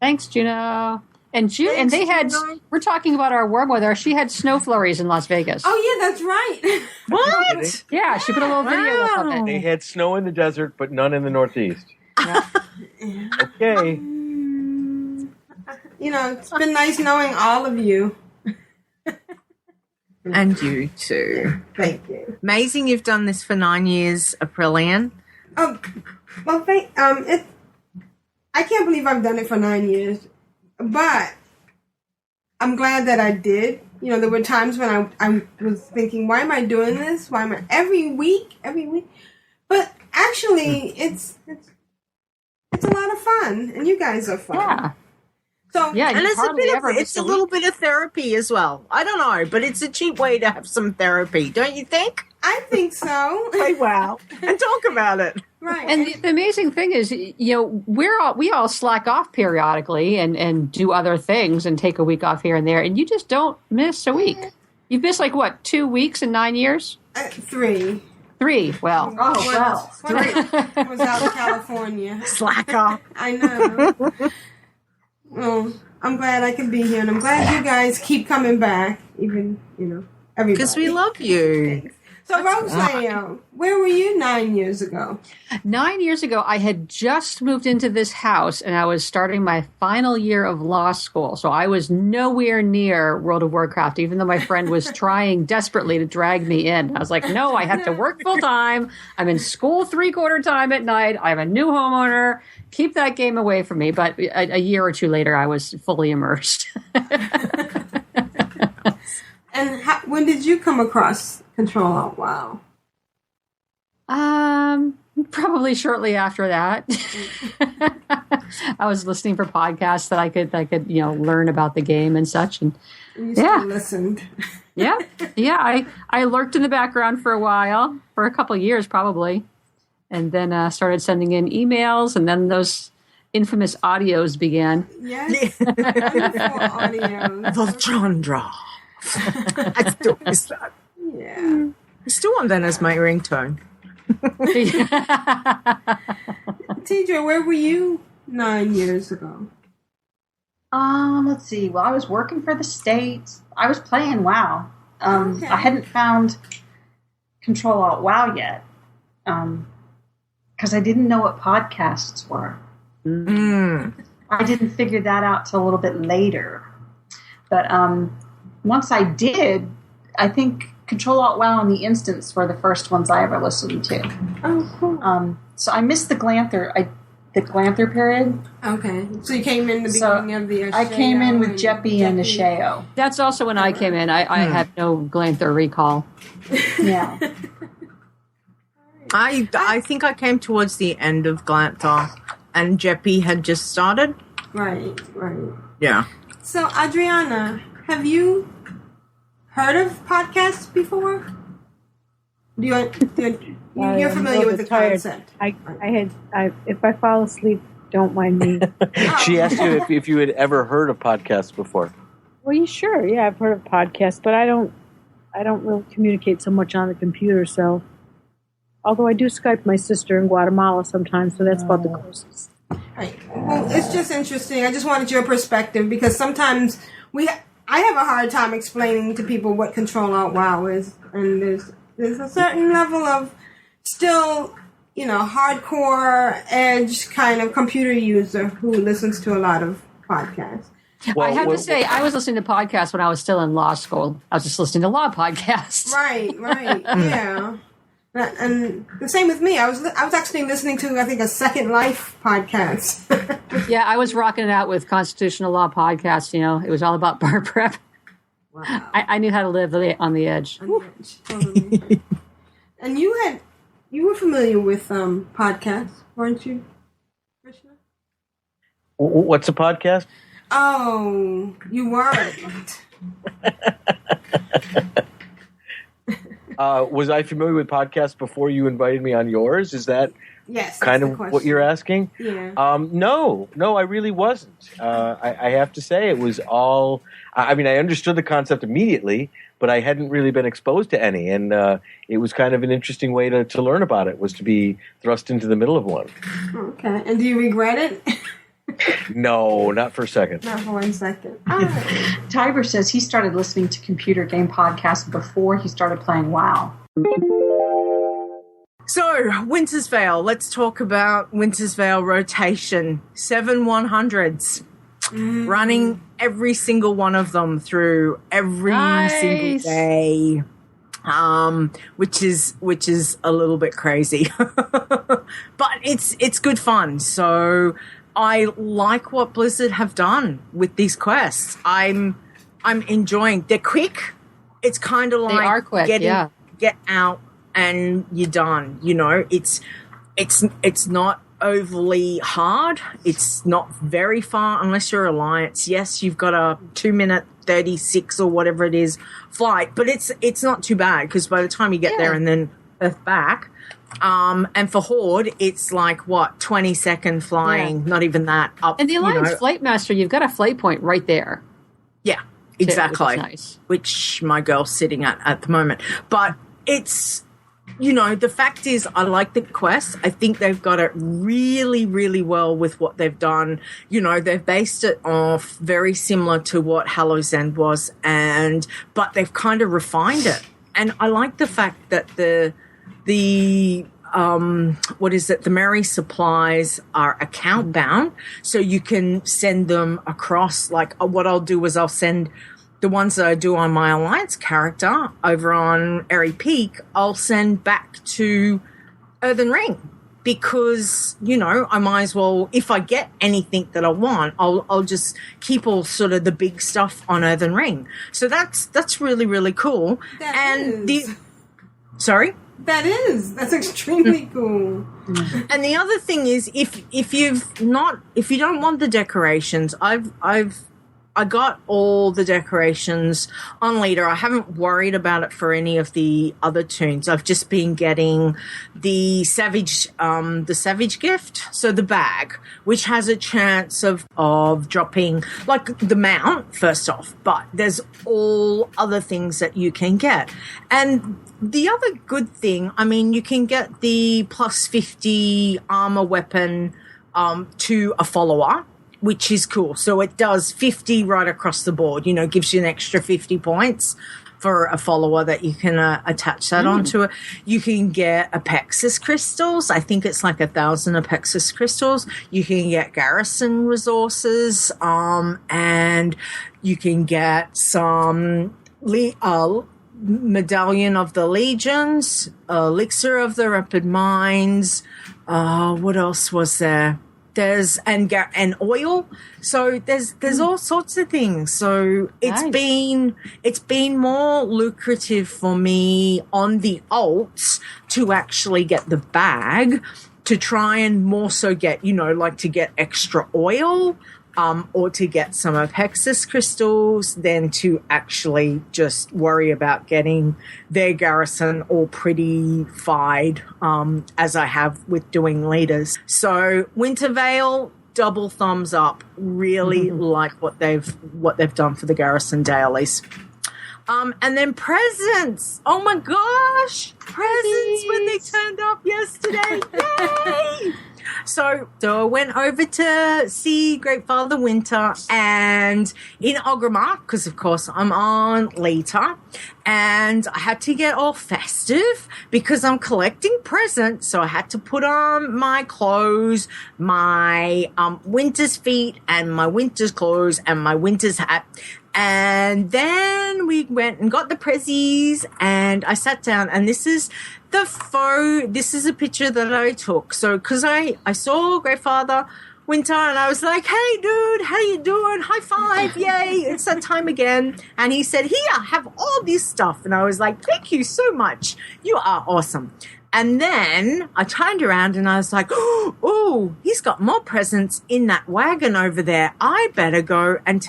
Thanks, Juno. And they had, we're talking about our warm weather. She had snow flurries in Las Vegas. Oh, yeah, that's right. What? Yeah, she put a little video up of it. They had snow in the desert, but none in the Northeast. Yeah. Okay. It's been nice knowing all of you. And you too. Thank you. Amazing you've done this for 9 years, Aprillian. Oh, well, I can't believe I've done it for 9 years, but I'm glad that I did. There were times when I was thinking, why am I doing this? Why am I every week? But actually, it's a lot of fun, and you guys are fun. Yeah. So and it's a little bit of therapy as well. I don't know, but it's a cheap way to have some therapy, don't you think? I think so. Wow. And talk about it. Right. And the amazing thing is, we all slack off periodically and do other things and take a week off here and there, and you just don't miss a week. You've missed 2 weeks in 9 years? 3. 3. Well. Oh, well. 3. I was out in California. Slack off. I know. Well, I'm glad I can be here, and I'm glad you guys keep coming back, even, everybody. Because we love you. Thanks. So, Rosalie, where were you 9 years ago? 9 years ago, I had just moved into this house, and I was starting my final year of law school. So I was nowhere near World of Warcraft, even though my friend was trying desperately to drag me in. I was like, no, I have to work full time. I'm in school 3/4 time at night. I'm a new homeowner. Keep that game away from me. But a year or two later, I was fully immersed. And when did you come across Control Alt WoW? Probably shortly after that. I was listening for podcasts that I could learn about the game and such, and you still listened. yeah. I lurked in the background for a while, for a couple of years probably, and then started sending in emails, and then those infamous audios began. Yes, wonderful audios. Volchandra. I still miss that. Yeah. I still want that as my ringtone. TJ, where were you 9 years ago? Let's see. Well, I was working for the state. I was playing WoW. I hadn't found Control Alt WoW yet. Because I didn't know what podcasts were. I didn't figure that out till a little bit later. But once I did, I think Control Alt WoW and the Instance were the first ones I ever listened to. Oh, cool. So I missed the Glanther period. Okay. So you came in the beginning of the Asheo. I came in with Jeppy and Asheo. That's also when I came in. I had no Glanther recall. Yeah. I think I came towards the end of Glanther, and Jeppy had just started. Right. Yeah. So, Adriana, have you heard of podcasts before? You're familiar with the concept. If I fall asleep, don't mind me. She asked you if you had ever heard of podcasts before. Well, sure. Yeah, I've heard of podcasts, but I don't really communicate so much on the computer. So, although I do Skype my sister in Guatemala sometimes, so that's about the closest. Right. Well, it's just interesting. I just wanted your perspective because sometimes I have a hard time explaining to people what Control Alt WoW is, and there's a certain level of still, hardcore edge kind of computer user who listens to a lot of podcasts. Well, I have to say, I was listening to podcasts when I was still in law school. I was just listening to law podcasts. Right, yeah. And the same with me. I was actually listening to, I think, a Second Life podcast. Yeah, I was rocking it out with constitutional law podcasts. It was all about bar prep. I knew how to live on the edge. Totally. And you were familiar with podcasts, weren't you, Krishna? What's a podcast? Oh, you weren't. Was I familiar with podcasts before you invited me on yours? Is that kind of what you're asking? Yeah. No, I really wasn't. I have to say it was all. I mean, I understood the concept immediately, but I hadn't really been exposed to any, and it was kind of an interesting way to learn about it. Was to be thrust into the middle of one. Okay. And do you regret it? No, not for a second. Not for 1 second. Tiber says he started listening to computer game podcasts before he started playing WoW. So, Winter's Veil. Let's talk about Winter's Veil rotation. 7 100s. Running every single one of them through every single day. Which is a little bit crazy. But it's good fun. So I like what Blizzard have done with these quests. I'm enjoying. They're quick. It's kind of like they are quick, get out and you're done. You know, it's not overly hard. It's not very far unless you're Alliance. Yes, you've got a 2-minute 36 or whatever it is flight, but it's not too bad because by the time you get there and then Earth back. And for Horde, it's like 20-second flying, not even that up. And the Alliance Flight Master, you've got a flight point right there. Yeah, exactly. Which is nice. Which my girl's sitting at the moment. But it's, the fact is I like the quest. I think they've got it really, really well with what they've done. They've based it off very similar to what Hallow's End was, but they've kind of refined it. And I like the fact that the Merry supplies are account bound, so you can send them across. Like what I'll do is I'll send the ones that I do on my Alliance character over on Airy Peak, I'll send back to Earthen Ring because, I might as well, if I get anything that I want, I'll just keep all sort of the big stuff on Earthen Ring. So that's really, really cool. Sorry? That's extremely cool. And the other thing is, if you don't want the decorations, I got all the decorations on Leader. I haven't worried about it for any of the other tunes. I've just been getting the Savage gift, so the bag, which has a chance of dropping like the mount first off, but there's all other things that you can get. And the other good thing, you can get the plus 50 armor weapon to a follower, which is cool. So it does 50 right across the board, gives you an extra 50 points for a follower that you can attach that onto it. You can get Apexis crystals. I think it's like 1,000 Apexis crystals. You can get garrison resources, and you can get some Medallion of the Legions, Elixir of the Rapid Minds. What else was there? There's and oil. So there's all sorts of things. So it's been more lucrative for me on the alts to actually get the bag to try and more so get, to get extra oil. Or to get some Apexis crystals, than to actually just worry about getting their garrison all pretty-fied, as I have with doing leaders. So Winter Veil, double thumbs up. Really like what they've done for the garrison dailies. And then presents. Oh my gosh, presents when they turned up yesterday. Yay! So I went over to see Great Father Winter and in Ogrimmar, because of course I'm on Lita, and I had to get all festive because I'm collecting presents. So I had to put on my clothes, my winter's feet and my winter's clothes and my winter's hat. And then we went and got the prezzies and I sat down, and this is a picture that I took. So, because I saw Great Father Winter, and I was like, "Hey, dude, how you doing? High five, yay! It's that time again." And he said, "Here, have all this stuff." And I was like, "Thank you so much. You are awesome." And then I turned around and I was like, "Oh, he's got more presents in that wagon over there. I better go and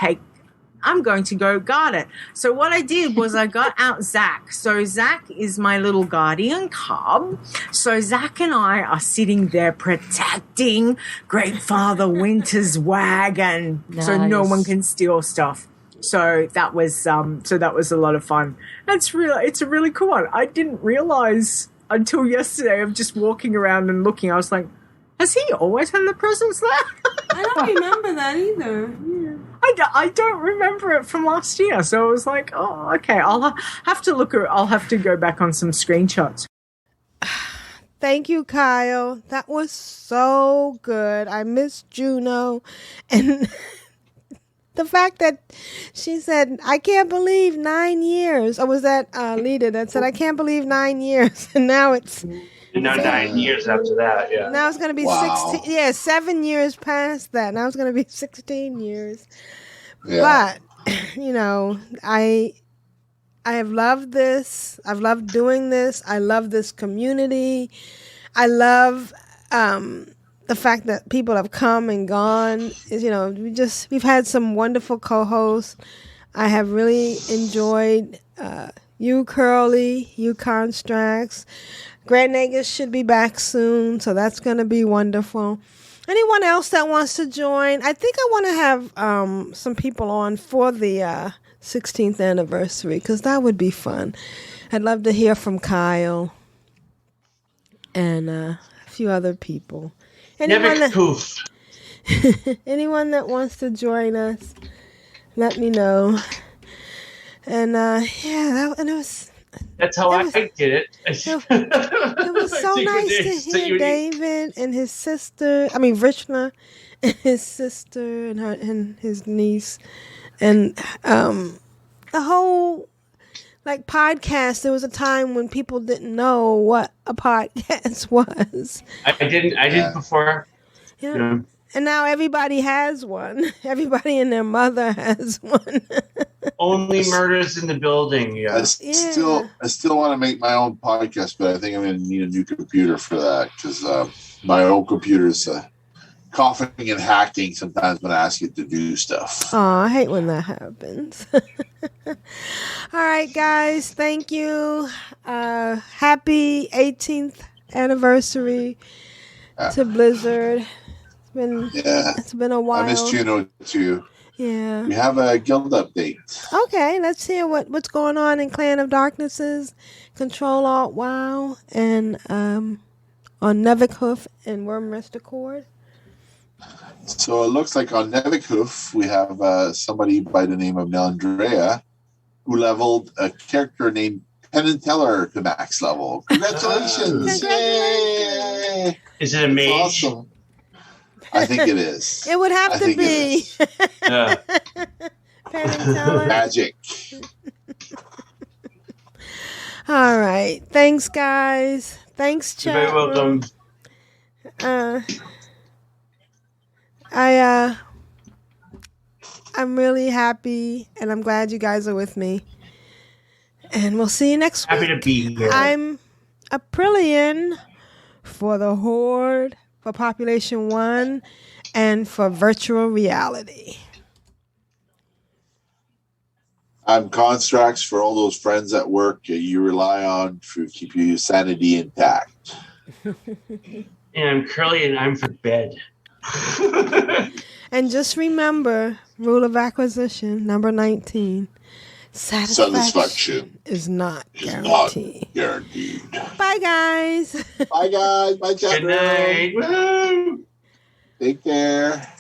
I'm going to go guard it." So what I did was I got out Zach. So Zach is my little guardian cub. So Zach and I are sitting there protecting Great Father Winter's wagon, so no one can steal stuff. So that was a lot of fun. It's a really cool one. I didn't realize until yesterday of just walking around and looking. I was like, has he always had the presents there? I don't remember that either. Yeah. I don't remember it from last year. So I was like, oh, okay. I'll have to go back on some screenshots. Thank you, Kyle. That was so good. I miss Juno. And the fact that she said, "I can't believe 9 years." Or was that Lita that said, "I can't believe 9 years." And now it's... No, 9 years after that, yeah. Now it's going to be 16. Yeah, 7 years past that. Now it's going to be 16 years. Yeah. But, I have loved this. I've loved doing this. I love this community. I love the fact that people have come and gone. We've had some wonderful co-hosts. I have really enjoyed you, Curly, you, Constrax. Grant Nagus should be back soon, so that's going to be wonderful. Anyone else that wants to join? I think I want to have some people on for the 16th anniversary, because that would be fun. I'd love to hear from Kyle and a few other people. Anyone that wants to join us, let me know. And that's how I did it. It was so nice to hear David and his sister. I mean, Vrishna and his sister and his niece, and the whole podcast. There was a time when people didn't know what a podcast was. I didn't before. Yeah. And now everybody has one. Everybody and their mother has one. Only murders in the building. Yeah. I still want to make my own podcast, but I think I'm going to need a new computer for that, because my old computer's coughing and hacking sometimes when I ask it to do stuff. Oh, I hate when that happens. All right, guys. Thank you. Happy 18th anniversary to Blizzard. It's been a while. I miss Juno too. Yeah. We have a guild update. Okay, let's hear what's going on in Clan of Darknesses, Control Alt WoW, and on Nevikhoof and Wormrest Accord. So it looks like on Nevikhoof we have somebody by the name of Melandrea who leveled a character named Penn and Teller to max level. Congratulations! Yay! Is it a mage? Awesome. I think it is. It would have to be. Yeah. Penn and Teller. Magic. All right. Thanks, guys. Thanks, chat. You're very welcome. I'm really happy, and I'm glad you guys are with me. And we'll see you next week. Happy to be here. I'm Aprillian for the Horde, for Population 1, and for Virtual Reality. I'm Constrax for all those friends at work you rely on to keep your sanity intact. And I'm Curly, and I'm for bed. And just remember, rule of acquisition, number 19. Satisfaction is not guaranteed. Bye, guys. Bye, guys. Bye, chat. Good night. Woo! Take care.